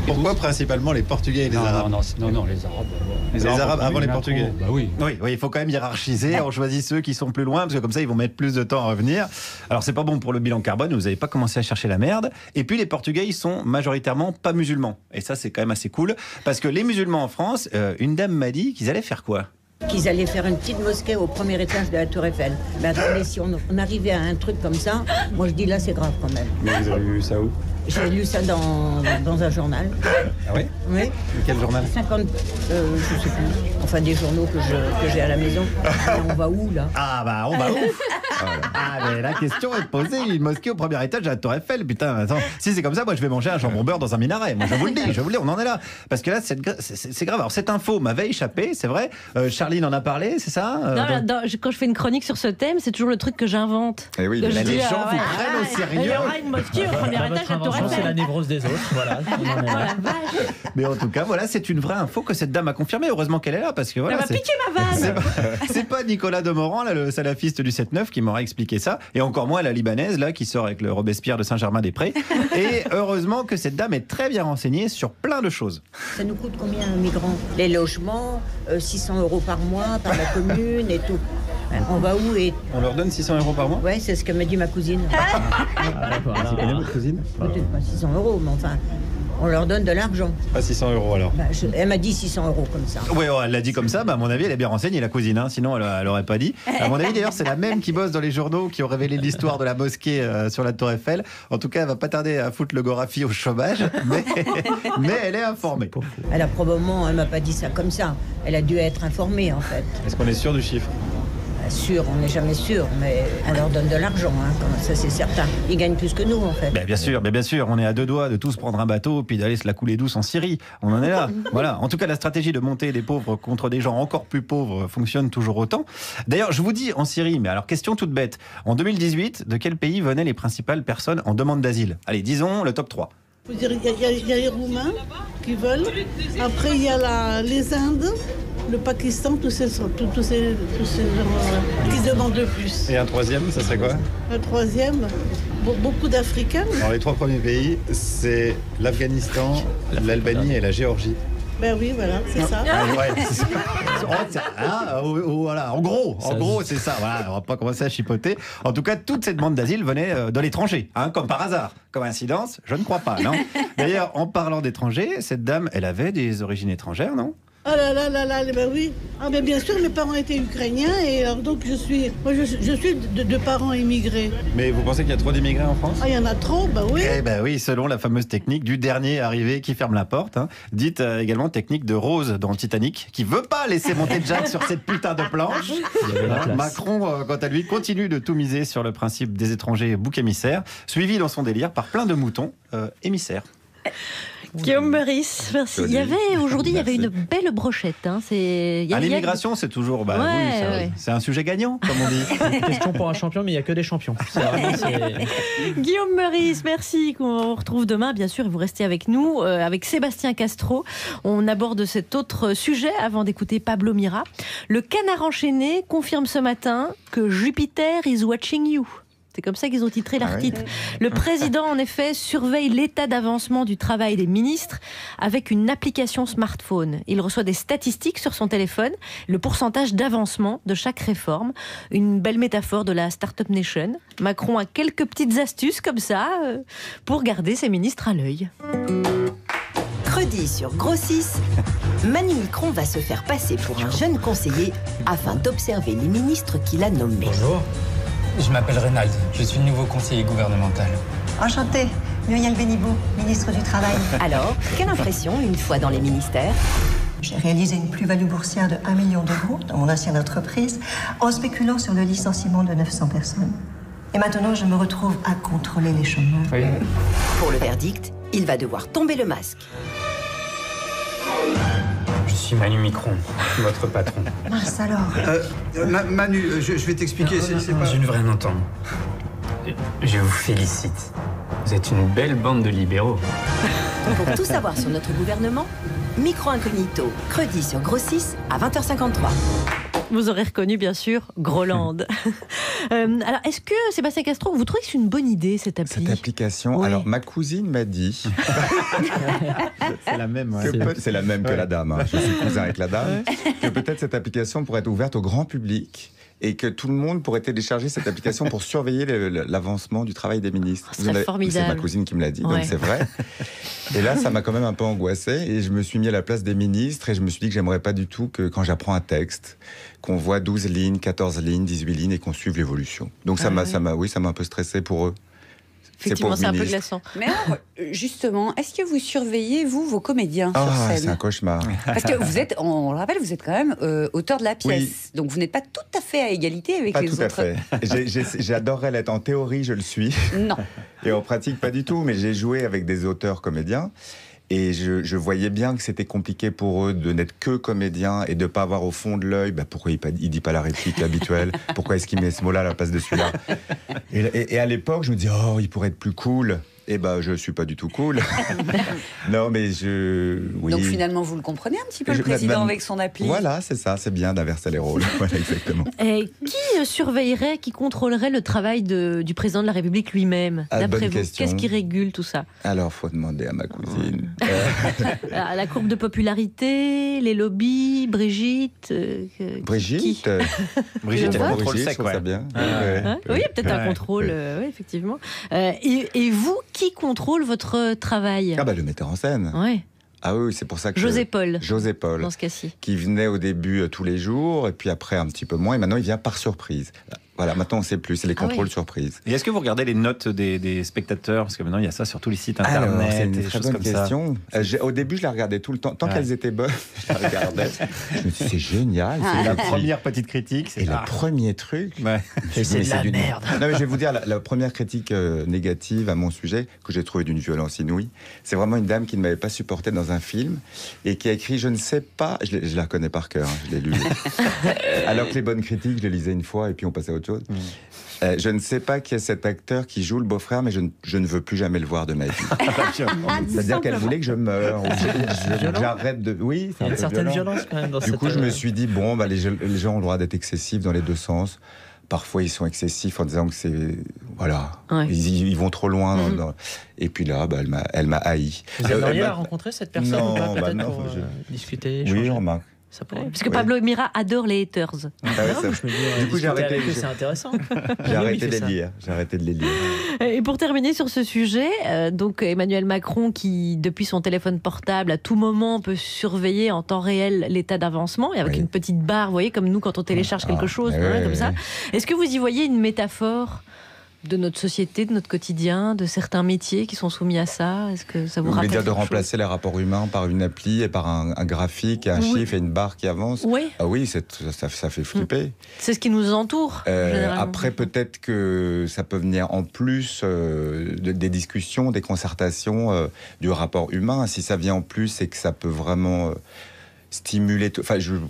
Pourquoi principalement les Portugais et les Arabes ? Non, les Arabes. Les Arabes avant les Portugais. Bah oui. Oui, il faut quand même hiérarchiser. On choisit ceux qui sont plus loin, parce que comme ça, ils vont mettre plus de temps à revenir. Alors, c'est pas bon pour le bilan carbone, vous n'avez pas commencé à chercher la merde. Et puis, les Portugais, ils sont majoritairement pas musulmans. Et ça, c'est quand même assez cool. Parce que les musulmans en France, une dame m'a dit qu'ils allaient faire quoi ? Qu'ils allaient faire une petite mosquée au premier étage de la Tour Eiffel. Mais attendez, si on arrivait à un truc comme ça, moi je dis là c'est grave quand même. Mais vous avez lu ça où ? J'ai lu ça dans un journal. Ah oui ? Oui. Quel journal ? 50, je sais plus. Enfin des journaux que j'ai à la maison. Et on va où là ? Ah bah on va où ? Mais la question est posée, une mosquée au premier étage de la Tour Eiffel. Putain, attends, si c'est comme ça, moi je vais manger un jambon beurre dans un minaret. Moi je vous le dis, on en est là. Parce que là c'est grave. Alors cette info m'avait échappé, c'est vrai. Charline en a parlé, c'est ça ? Quand je fais une chronique sur ce thème, c'est toujours le truc que j'invente. Et oui, les gens vous prennent au sérieux. Il y aura une mosquée au premier étage de la Tour Eiffel. C'est la névrose des autres, voilà. Mais en tout cas, voilà, c'est une vraie info que cette dame a confirmée. Heureusement qu'elle est là, parce que voilà. Elle m'a piqué ma vanne. C'est pas Nicolas Demorand, là, le salafiste du 7-9, qui m'aurait expliqué ça. Et encore moins la libanaise, là, qui sort avec le Robespierre de Saint-Germain-des-Prés. Et heureusement que cette dame est très bien renseignée sur plein de choses. Ça nous coûte combien un migrant ? Les logements, 600 € par mois, par la commune et tout. On va où et... On leur donne 600 € par mois ? Ouais, c'est ce que m'a dit ma cousine. C'est combien votre cousine ? Peut-être pas 600 €, mais enfin, on leur donne de l'argent. Pas 600 € alors. Elle m'a dit 600 € comme ça. Oui, elle l'a dit comme ça, à mon avis, elle est bien renseignée, la cousine, hein, sinon elle aurait pas dit. À mon avis, d'ailleurs, c'est la même qui bosse dans les journaux qui ont révélé l'histoire de la mosquée sur la Tour Eiffel. En tout cas, elle va pas tarder à foutre le Gorafi au chômage, mais elle est informée. Elle a probablement, elle m'a pas dit ça comme ça. Elle a dû être informée, en fait. Est-ce qu'on est sûr du chiffre ? sûr, on n'est jamais sûr, mais on leur donne de l'argent, ça c'est certain. Ils gagnent plus que nous en fait. Bien sûr, on est à 2 doigts de tous prendre un bateau puis d'aller se la couler douce en Syrie. On en est là. Voilà. En tout cas, la stratégie de monter les pauvres contre des gens encore plus pauvres fonctionne toujours autant. D'ailleurs, je vous dis en Syrie, mais alors question toute bête. En 2018, de quel pays venaient les principales personnes en demande d'asile? Allez, disons le top 3. Il y a les Roumains qui veulent. Après, il y a les Indes, le Pakistan, tous ces gens qui demandent le plus. Et un troisième, ça serait quoi? Un troisième, beaucoup d'Africains. Alors, les 3 premiers pays, c'est l'Afghanistan, l'Albanie et la Géorgie. Ben oui, voilà, c'est ça. Voilà, en gros, c'est ça. Voilà, on va pas commencer à chipoter. En tout cas, toutes ces demandes d'asile venaient de l'étranger, comme par hasard. Coïncidence, je ne crois pas, non. D'ailleurs, en parlant d'étrangers, cette dame, elle avait des origines étrangères, non? Ah là, ben oui. Ah ben bien sûr, mes parents étaient ukrainiens et alors donc je suis de parents immigrés. Mais vous pensez qu'il y a trop d'immigrés en France? Ah, il y en a trop, bah oui. Eh ben oui, selon la fameuse technique du dernier arrivé qui ferme la porte, dite également technique de Rose dans Titanic, qui veut pas laisser monter Jack sur cette putain de planche. Macron, quant à lui, continue de tout miser sur le principe des étrangers bouc émissaires, suivi dans son délire par plein de moutons émissaires. Guillaume Meurice, merci. Aujourd'hui, il y avait une belle brochette. L'immigration, c'est toujours. C'est un sujet gagnant, comme on dit. Question pour un champion, mais il n'y a que des champions. Guillaume Meurice, merci. On retrouve demain, bien sûr, et vous restez avec nous, avec Sébastien Castro. On aborde cet autre sujet avant d'écouter Pablo Mira. Le Canard enchaîné confirme ce matin que Jupiter is watching you. C'est comme ça qu'ils ont titré l'article. Le président, en effet, surveille l'état d'avancement du travail des ministres avec une application smartphone. Il reçoit des statistiques sur son téléphone, le pourcentage d'avancement de chaque réforme. Une belle métaphore de la Startup Nation. Macron a quelques petites astuces comme ça pour garder ses ministres à l'œil. Credi sur Grossis, Manu Micron va se faire passer pour un jeune conseiller afin d'observer les ministres qu'il a nommés. Bonjour. Je m'appelle Reynald, je suis nouveau conseiller gouvernemental. Enchanté, Muriel Bénibout, ministre du Travail. Alors, quelle impression une fois dans les ministères? J'ai réalisé une plus-value boursière de 1 million d'euros dans mon ancienne entreprise en spéculant sur le licenciement de 900 personnes. Et maintenant, je me retrouve à contrôler les chômeurs. Oui. Pour le verdict, il va devoir tomber le masque. Je suis Manu Micron, votre patron. Mince alors. Manu, je vais t'expliquer. C'est pas... Je ne veux rien entendre. Je vous félicite. Vous êtes une belle bande de libéraux. Pour tout savoir sur notre gouvernement, Micro Incognito, Credi sur Grossis à 20h53. Vous aurez reconnu, bien sûr, Groland. Alors, est-ce que, Sébastien Castro, vous trouvez que c'est une bonne idée, cette appli? Cette application, alors ma cousine m'a dit... c'est la même, c'est la même que la dame, je suis cousin avec la dame, que peut-être cette application pourrait être ouverte au grand public et que tout le monde pourrait télécharger cette application pour surveiller l'avancement du travail des ministres. C'est formidable. C'est ma cousine qui me l'a dit, donc c'est vrai. Et là, ça m'a quand même un peu angoissé et je me suis mis à la place des ministres et je me suis dit que j'aimerais pas du tout que quand j'apprends un texte, qu'on voit 12 lignes, 14 lignes, 18 lignes et qu'on suive l'évolution. Donc ça m'a un peu stressé pour eux. Effectivement, c'est un peu glaçant. Mais alors, justement, est-ce que vous surveillez, vous, vos comédiens sur scène? C'est un cauchemar. Parce que vous êtes, on le rappelle, vous êtes quand même auteur de la pièce. Oui. Donc vous n'êtes pas tout à fait à égalité avec les autres. Pas tout à fait. J'adorerais l'être. En théorie, je le suis. Non. Et en pratique, pas du tout. Mais j'ai joué avec des auteurs comédiens. Et je voyais bien que c'était compliqué pour eux de n'être que comédiens et de ne pas avoir au fond de l'œil pourquoi il ne dit pas la réplique habituelle, pourquoi est-ce qu'il met ce mot-là à la place de celui-là. Et à l'époque, je me dis, il pourrait être plus cool. Eh ben, je suis pas du tout cool. Non, mais oui. Donc finalement, vous le comprenez un petit peu, le président avec son appli. Voilà, c'est ça, c'est bien d'inverser les rôles. Voilà, exactement. Et qui surveillerait, qui contrôlerait le travail du président de la République lui-même, d'après vous? Qu'est-ce qui régule tout ça? Alors, faut demander à ma cousine. La courbe de popularité, les lobbies, Brigitte. Brigitte, Brigitte, elle contrôle sec, je trouve ça bien. Oui, peut-être un contrôle, oui, effectivement. Et vous, qui contrôle votre travail? Le metteur en scène. Ouais. Ah oui, c'est pour ça que... José Paul, dans ce cas-ci. Qui venait au début tous les jours, et puis après un petit peu moins, et maintenant il vient par surprise. Voilà, maintenant on ne sait plus, c'est les contrôles surprises. Et est-ce que vous regardez les notes des spectateurs? Parce que maintenant il y a ça sur tous les sites internet. Alors, c'est une très bonne comme question. Au début, je la regardais tout le temps. Tant qu'elles étaient bonnes, je la regardais. Je me dis, c'est génial. C'est la première petite critique. Et le premier truc, c'est de la merde. Non, mais je vais vous dire, la première critique négative à mon sujet, que j'ai trouvé d'une violence inouïe, c'est vraiment une dame qui ne m'avait pas supporté dans un film et qui a écrit, je ne sais pas, je la connais par cœur, je l'ai lu. Alors que les bonnes critiques, je les lisais une fois et puis on passait à autre chose. Je ne sais pas qui est cet acteur qui joue le beau-frère, mais je ne veux plus jamais le voir de ma vie. C'est-à-dire qu'elle voulait que je meure. J'arrête de... Oui, il y a une certaine violence quand même dans Du coup, je me suis dit, bon, les gens ont le droit d'être excessifs dans les deux sens. Parfois, ils sont excessifs en disant que c'est... Voilà. Ouais. Ils vont trop loin. Et puis là, elle m'a haï. Vous aimeriez la rencontrer, cette personne, ou pas, peut-être pour discuter, échanger. Oui, remarque. Parce que Pablo Mira adore les haters. Du coup, j'ai arrêté. C'est intéressant. J'ai arrêté de les lire. J'ai arrêté de les lire. Et pour terminer sur ce sujet, donc Emmanuel Macron, qui depuis son téléphone portable à tout moment peut surveiller en temps réel l'état d'avancement, et avec une petite barre, vous voyez, comme nous quand on télécharge quelque chose, comme ça. Est-ce que vous y voyez une métaphore de notre société, de notre quotidien, de certains métiers qui sont soumis à ça? Est-ce que ça vous rappelle? Vous voulez dire de remplacer les rapports humains par une appli et par un graphique, un chiffre et une barre qui avance? Oui. Ah oui, ça fait flipper. C'est ce qui nous entoure. Après, peut-être que ça peut venir en plus des discussions, des concertations du rapport humain. Si ça vient en plus, c'est que ça peut vraiment... stimuler, enfin, je n'ai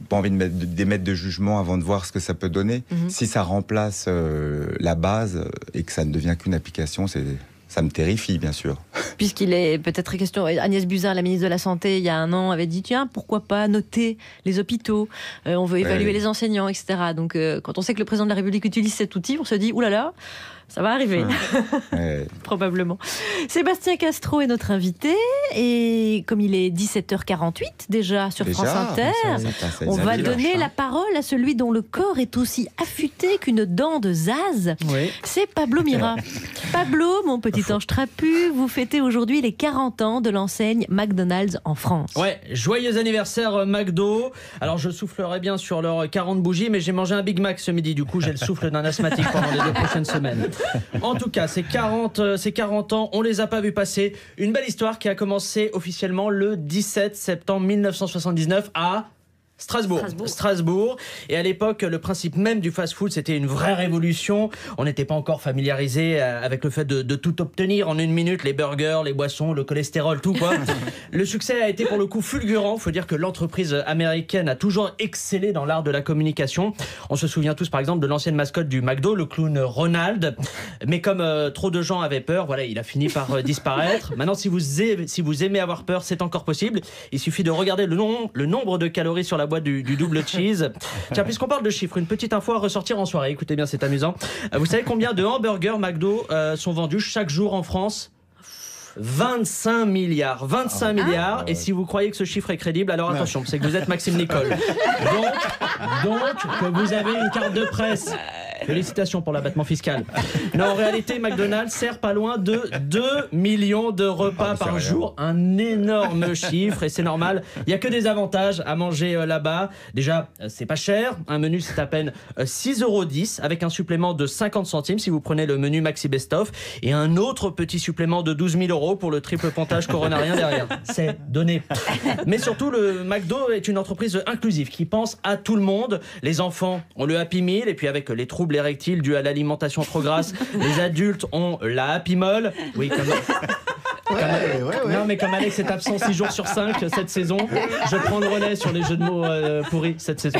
pas envie d'émettre de jugement avant de voir ce que ça peut donner. Si ça remplace la base et que ça ne devient qu'une application, ça me terrifie, bien sûr. Puisqu'il est peut-être question, Agnès Buzyn, la ministre de la Santé, il y a un an, avait dit, tiens, pourquoi pas noter les hôpitaux, on veut évaluer les enseignants, etc. Donc, quand on sait que le président de la République utilise cet outil, on se dit, oulala, ça va arriver, probablement. Sébastien Castro est notre invité, et comme il est 17h48 déjà sur France Inter, on va donner la parole à celui dont le corps est aussi affûté qu'une dent de Zaz. C'est Pablo Mira. Pablo, mon petit ange trapu, vous fêtez aujourd'hui les 40 ans de l'enseigne McDonald's en France. Ouais, joyeux anniversaire McDo. Alors je soufflerai bien sur leurs 40 bougies, mais j'ai mangé un Big Mac ce midi, du coup j'ai le souffle d'un asthmatique pendant les 2 prochaines semaines. En tout cas, ces 40 ans, on les a pas vus passer. Une belle histoire qui a commencé officiellement le 17 septembre 1979 à Strasbourg. Et à l'époque, le principe même du fast-food, c'était une vraie révolution. On n'était pas encore familiarisé avec le fait de tout obtenir en 1 minute, les burgers, les boissons, le cholestérol, tout quoi. Le succès a été pour le coup fulgurant. Il faut dire que l'entreprise américaine a toujours excellé dans l'art de la communication. On se souvient tous par exemple de l'ancienne mascotte du McDo, le clown Ronald. Mais comme trop de gens avaient peur, voilà, il a fini par disparaître. Maintenant, si vous aimez avoir peur, c'est encore possible. Il suffit de regarder le nombre de calories sur la boîte du double cheese. Tiens, puisqu'on parle de chiffres, une petite info à ressortir en soirée. Écoutez bien, c'est amusant. Vous savez combien de hamburgers McDo sont vendus chaque jour en France ? 25 milliards. 25 milliards. Et si vous croyez que ce chiffre est crédible, alors attention, c'est que vous êtes Maxime Nicole. Donc que vous avez une carte de presse. Félicitations pour l'abattement fiscal. Non, en réalité, McDonald's sert pas loin de 2 millions de repas par jour. Un énorme chiffre, et c'est normal. Il n'y a que des avantages à manger là-bas. Déjà, c'est pas cher. Un menu, c'est à peine 6,10 € avec un supplément de 50 centimes si vous prenez le menu Maxi Best Of, et un autre petit supplément de 12 000 € pour le triple pontage coronarien derrière. C'est donné. Mais surtout, le McDo est une entreprise inclusive qui pense à tout le monde. Les enfants ont le Happy Meal, et puis avec les troubles érectiles dus à l'alimentation trop grasse, les adultes ont la Happy Molle. Oui, comme... Non, mais comme Alex est absent 6 jours sur 5 cette saison, je prends le relais sur les jeux de mots pourris cette saison.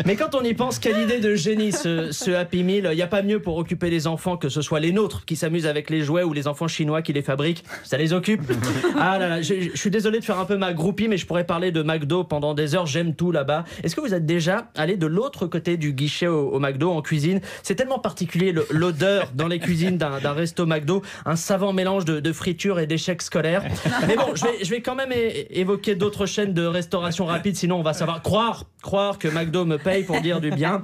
Mais quand on y pense, quelle idée de génie ce Happy Meal. Il n'y a pas mieux pour occuper les enfants que ce soit les nôtres qui s'amusent avec les jouets ou les enfants chinois qui les fabriquent. Ça les occupe. Ah là là, je suis désolé de faire un peu ma groupie, mais je pourrais parler de McDo pendant des heures. J'aime tout là-bas. Est-ce que vous êtes déjà allé de l'autre côté du guichet au McDo en cuisine? C'est tellement particulier l'odeur dans les cuisines d'un resto McDo, un savant mélange de friture pourriture et d'échecs scolaires. Mais bon, je vais quand même évoquer d'autres chaînes de restauration rapide, sinon on va savoir croire que McDo me paye pour dire du bien.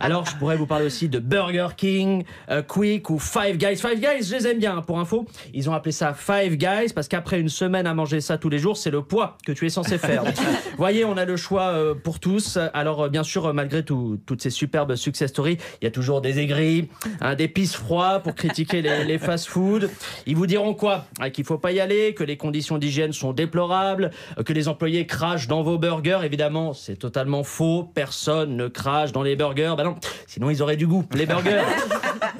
Alors je pourrais vous parler aussi de Burger King, Quick ou Five Guys. Five Guys, je les aime bien, pour info. Ils ont appelé ça Five Guys parce qu'après une semaine à manger ça tous les jours, c'est le poids que tu es censé faire. Vous voyez, on a le choix pour tous. Alors bien sûr, malgré toutes ces superbes success stories, il y a toujours des aigris, des pisse froids pour critiquer les fast-food. Ils vous diront quoi? Qu'il faut pas y aller, que les conditions d'hygiène sont déplorables, que les employés crachent dans vos burgers. Évidemment, c'est totalement faux. Personne ne crache dans les burgers. Ben non, sinon ils auraient du goût, les burgers.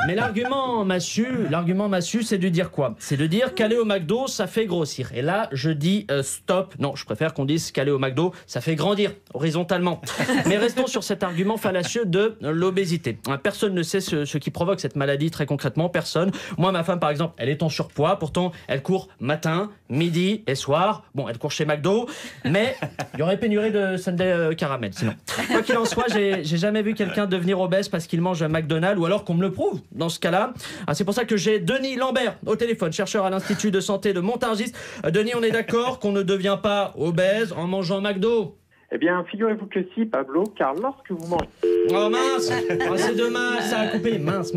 Mais l'argument massu, c'est de dire quoi? C'est de dire qu'aller au McDo, ça fait grossir. Et là, je dis stop. Non, je préfère qu'on dise qu'aller au McDo, ça fait grandir horizontalement. Mais restons sur cet argument fallacieux de l'obésité. Personne ne sait ce qui provoque cette maladie très concrètement. Personne. Moi, ma femme, par exemple, elle est en surpoids. Pourtant, elle court matin, midi et soir. Bon, elle court chez McDo, mais il y aurait pénurie de sundae caramel. Sinon, quoi qu'il en soit, j'ai jamais vu quelqu'un devenir obèse parce qu'il mange un McDonald's, ou alors qu'on me le prouve. Dans ce cas-là, c'est pour ça que j'ai Denis Lambert au téléphone, chercheur à l'Institut de santé de Montargis. Denis, on est d'accord qu'on ne devient pas obèse en mangeant McDo? Eh bien, figurez-vous que si, Pablo, car lorsque vous mangez... Oh mince, c'est dommage, ça a coupé. Mince.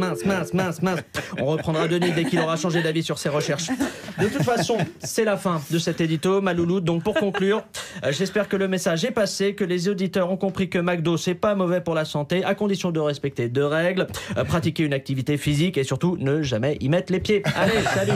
On reprendra Denis dès qu'il aura changé d'avis sur ses recherches. De toute façon, c'est la fin de cet édito, ma louloute. Donc pour conclure, j'espère que le message est passé, que les auditeurs ont compris que McDo, c'est pas mauvais pour la santé, à condition de respecter 2 règles, pratiquer une activité physique et surtout ne jamais y mettre les pieds. Allez, salut.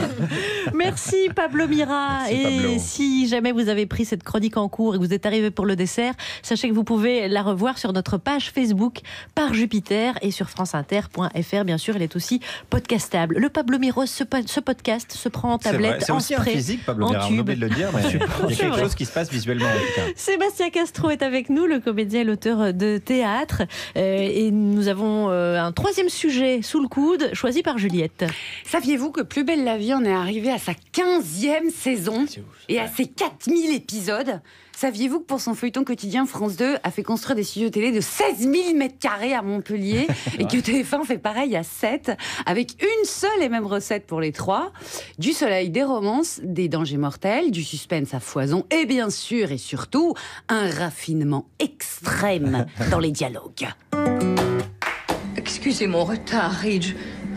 Merci Pablo Mira. Merci, Pablo. Et si jamais vous avez pris cette chronique en cours et que vous êtes arrivé pour le dessert, sachez que vous pouvez la revoir sur notre page Facebook Par Jupiter et sur franceinter.fr. Bien sûr, elle est aussi podcastable. Le Pablo Mira, ce podcast se prend en tablette, c'est en aussi spray, un physique, Pablo en Mira, on tube. oublie de le dire, mais il y a quelque chose qui se passe visuellement en tout cas. Sébastien Castro est avec nous, le comédien et l'auteur de théâtre. Et nous avons un 3e sujet sous le coude, choisi par Juliette. Saviez-vous que Plus belle la vie en est arrivé à sa 15e saison et à ses 4000 épisodes? Saviez-vous que pour son feuilleton quotidien, France 2 a fait construire des studios télé de 16 000 m² à Montpellier et que TF1 fait pareil à 7, avec une seule et même recette pour les 3: du soleil, des romances, des dangers mortels, du suspense à foison et bien sûr et surtout un raffinement extrême dans les dialogues. Excusez mon retard, Ridge,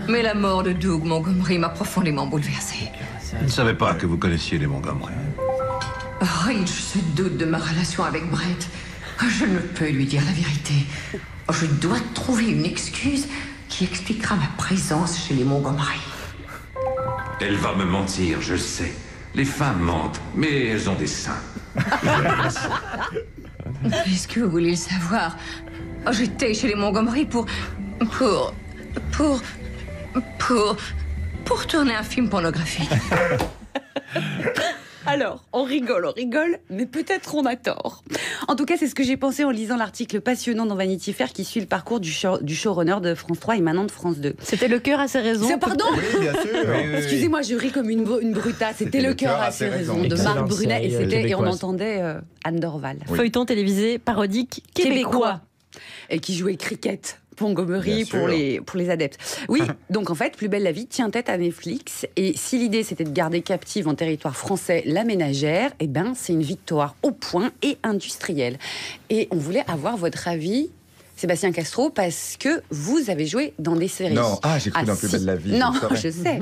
mais la mort de Doug Montgomery m'a profondément bouleversée. Je ne savais pas que vous connaissiez les Montgomery. Ridge se doute de ma relation avec Brett. Je ne peux lui dire la vérité. Je dois trouver une excuse qui expliquera ma présence chez les Montgomery. Elle va me mentir, je sais. Les femmes mentent, mais elles ont des seins. Puisque vous voulez le savoir, j'étais chez les Montgomery pour tourner un film pornographique. Alors, on rigole, mais peut-être on a tort. En tout cas, c'est ce que j'ai pensé en lisant l'article passionnant dans Vanity Fair qui suit le parcours du showrunner de France 3 et maintenant de France 2. C'était Le cœur à ses raisons. Pardon ? Oui, bien sûr. Excusez-moi, je ris comme une brutta. C'était Le cœur à ses raisons de Marc Brunet et on entendait Anne Dorval. Oui. Feuilleton télévisé parodique québécois. Et qui jouait cricket. Montgomery pour les adeptes. Oui, donc en fait, Plus belle la vie tient tête à Netflix. Et si l'idée c'était de garder captive en territoire français la ménagère, eh ben c'est une victoire au point et industrielle. Et on voulait avoir votre avis, Sébastien Castro, parce que vous avez joué dans des séries. Non, j'ai cru dans Plus belle la vie. Non, je sais.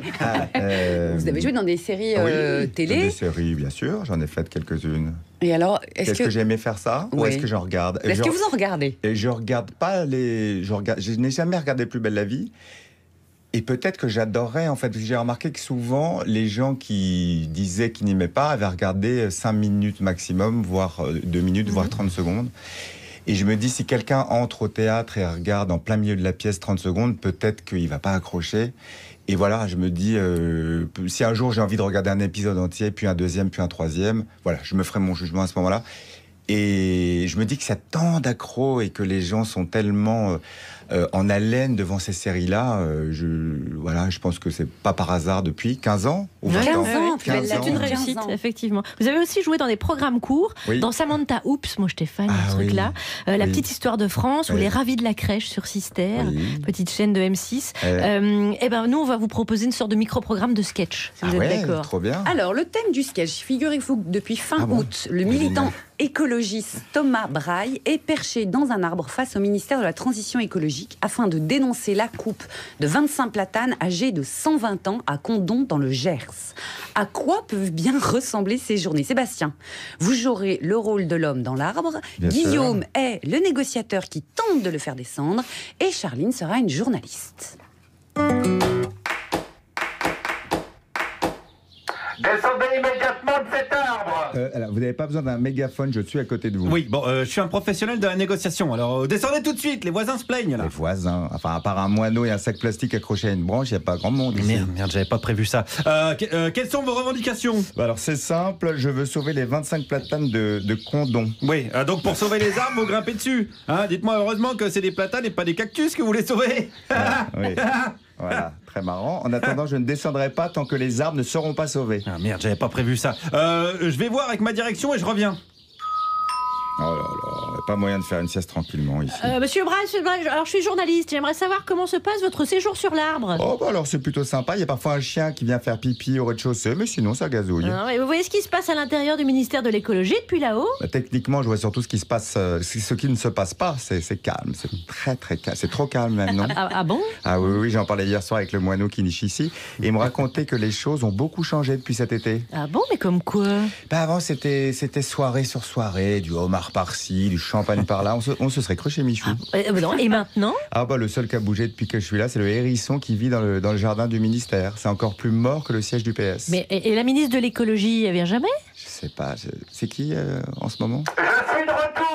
Vous avez joué dans des séries télé. Des séries, bien sûr. J'en ai fait quelques-unes. Et alors, est-ce que j'ai aimé faire ça ou est-ce que j'en regarde? Est-ce que vous en regardez? Et je regarde pas je n'ai jamais regardé Plus belle la vie. Et peut-être que j'adorerais, en fait. J'ai remarqué que souvent, les gens qui disaient qu'ils n'aimaient pas avaient regardé 5 minutes maximum, voire 2 minutes, voire 30 secondes. Et je me dis, si quelqu'un entre au théâtre et regarde en plein milieu de la pièce 30 secondes, peut-être qu'il ne va pas accrocher. Et voilà, je me dis, si un jour j'ai envie de regarder un épisode entier, puis un deuxième, puis un troisième, voilà, je me ferai mon jugement à ce moment-là. Et je me dis que ça a tant d'accros et que les gens sont tellement en haleine devant ces séries-là. Je pense que c'est pas par hasard depuis 15 ans ou 20 ans. C'est une réussite, effectivement. Vous avez aussi joué dans des programmes courts, dans Samantha Oops, moi j'étais fan de ce truc-là, La petite histoire de France ou Les Ravis de la crèche sur Sister, petite chaîne de M6. Et ben nous on va vous proposer une sorte de micro-programme de sketch, si vous êtes d'accord. Trop bien. Alors le thème du sketch, figurez-vous que depuis fin août, le militant écologiste Thomas Braille est perché dans un arbre face au ministère de la Transition écologique afin de dénoncer la coupe de 25 platanes âgés de 120 ans à Condom dans le Gers. À quoi peuvent bien ressembler ces journées? Sébastien, vous jouerez le rôle de l'homme dans l'arbre, Guillaume est le négociateur qui tente de le faire descendre et Charline sera une journaliste. Descendez immédiatement de cet arbre. Alors, vous n'avez pas besoin d'un mégaphone, je suis à côté de vous. Oui, bon, je suis un professionnel de la négociation, alors descendez tout de suite, les voisins se plaignent là. Les voisins, enfin à part un moineau et un sac plastique accroché à une branche, il n'y a pas grand monde ici. Merde, j'avais pas prévu ça. Quelles sont vos revendications? Alors c'est simple, je veux sauver les 25 platanes de Condom. Oui, donc pour sauver les arbres, vous grimpez dessus. Hein, dites-moi heureusement que c'est des platanes et pas des cactus que vous voulez sauver. Oui. Voilà, très marrant. En attendant, je ne descendrai pas tant que les arbres ne seront pas sauvés. Ah merde, j'avais pas prévu ça. Je vais voir avec ma direction et je reviens. Oh là là, pas moyen de faire une sieste tranquillement ici. Monsieur Braille, alors je suis journaliste, j'aimerais savoir comment se passe votre séjour sur l'arbre. Oh bah alors c'est plutôt sympa, il y a parfois un chien qui vient faire pipi au rez-de-chaussée, mais sinon ça gazouille. Et vous voyez ce qui se passe à l'intérieur du ministère de l'écologie depuis là-haut? Techniquement, je vois surtout ce qui se passe, ce qui ne se passe pas, c'est calme, c'est très très calme, c'est trop calme même, non? Ah bon? Ah oui, j'en parlais hier soir avec le moineau qui niche ici, et il me racontait que les choses ont beaucoup changé depuis cet été. Ah bon, mais comme quoi? Avant c'était soirée sur soirée, du homard par-ci, du champagne par-là, on se serait cru chez Michou. Et maintenant? Ah bah le seul qui a bougé depuis que je suis là, c'est le hérisson qui vit dans le jardin du ministère. C'est encore plus mort que le siège du PS. Mais et la ministre de l'écologie, elle vient jamais? Je sais pas, c'est qui en ce moment? Je suis de retour.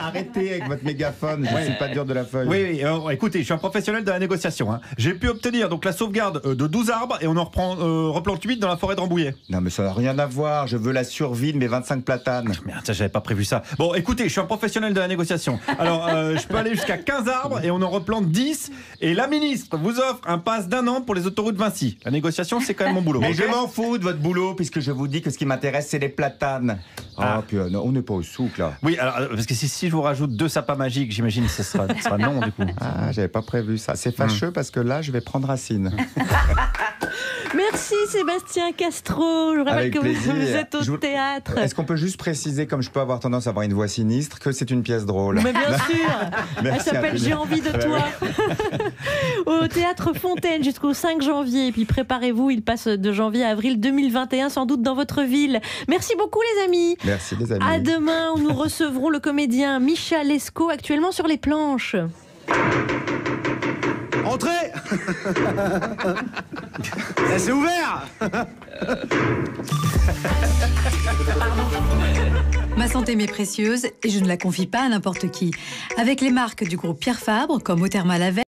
Arrêtez avec votre mégaphone, je ne suis pas dur de la feuille. Oui, écoutez, je suis un professionnel de la négociation. Hein. J'ai pu obtenir donc la sauvegarde de 12 arbres et on en replante 8 dans la forêt de Rambouillet. Non mais ça n'a rien à voir, je veux la survie de mes 25 platanes. Merde, j'avais pas prévu ça. Bon, écoutez, je suis un professionnel de la négociation. Alors, je peux aller jusqu'à 15 arbres et on en replante 10. Et la ministre vous offre un pass d'1 an pour les autoroutes Vinci. La négociation, c'est quand même mon boulot. Mais je m'en fous de votre boulot, puisque je vous dis que ce qui m'intéresse, c'est les platanes. Ah, puis non, on n'est pas au souk, là. Oui, alors, parce que si je vous rajoute 2 sapins magiques, j'imagine que ce sera non, du coup. Ah, j'avais pas prévu ça. C'est fâcheux parce que là, je vais prendre racine. Merci Sébastien Castro. Je rappelle que vous êtes au théâtre. Est-ce qu'on peut juste préciser, comme je peux avoir tendance à avoir une voix sinistre, que c'est une pièce drôle? Mais bien sûr. Elle s'appelle J'ai envie de toi. Au théâtre Fontaine jusqu'au 5 janvier. Et puis préparez-vous, il passe de janvier à avril 2021, sans doute dans votre ville. Merci beaucoup les amis. Merci les amis. À demain où nous recevrons le comédien Micha Lescaut, actuellement sur les planches. Entrez. C'est ouvert. Ma santé m'est précieuse et je ne la confie pas à n'importe qui. Avec les marques du groupe Pierre Fabre, comme Eau Thermale Avec,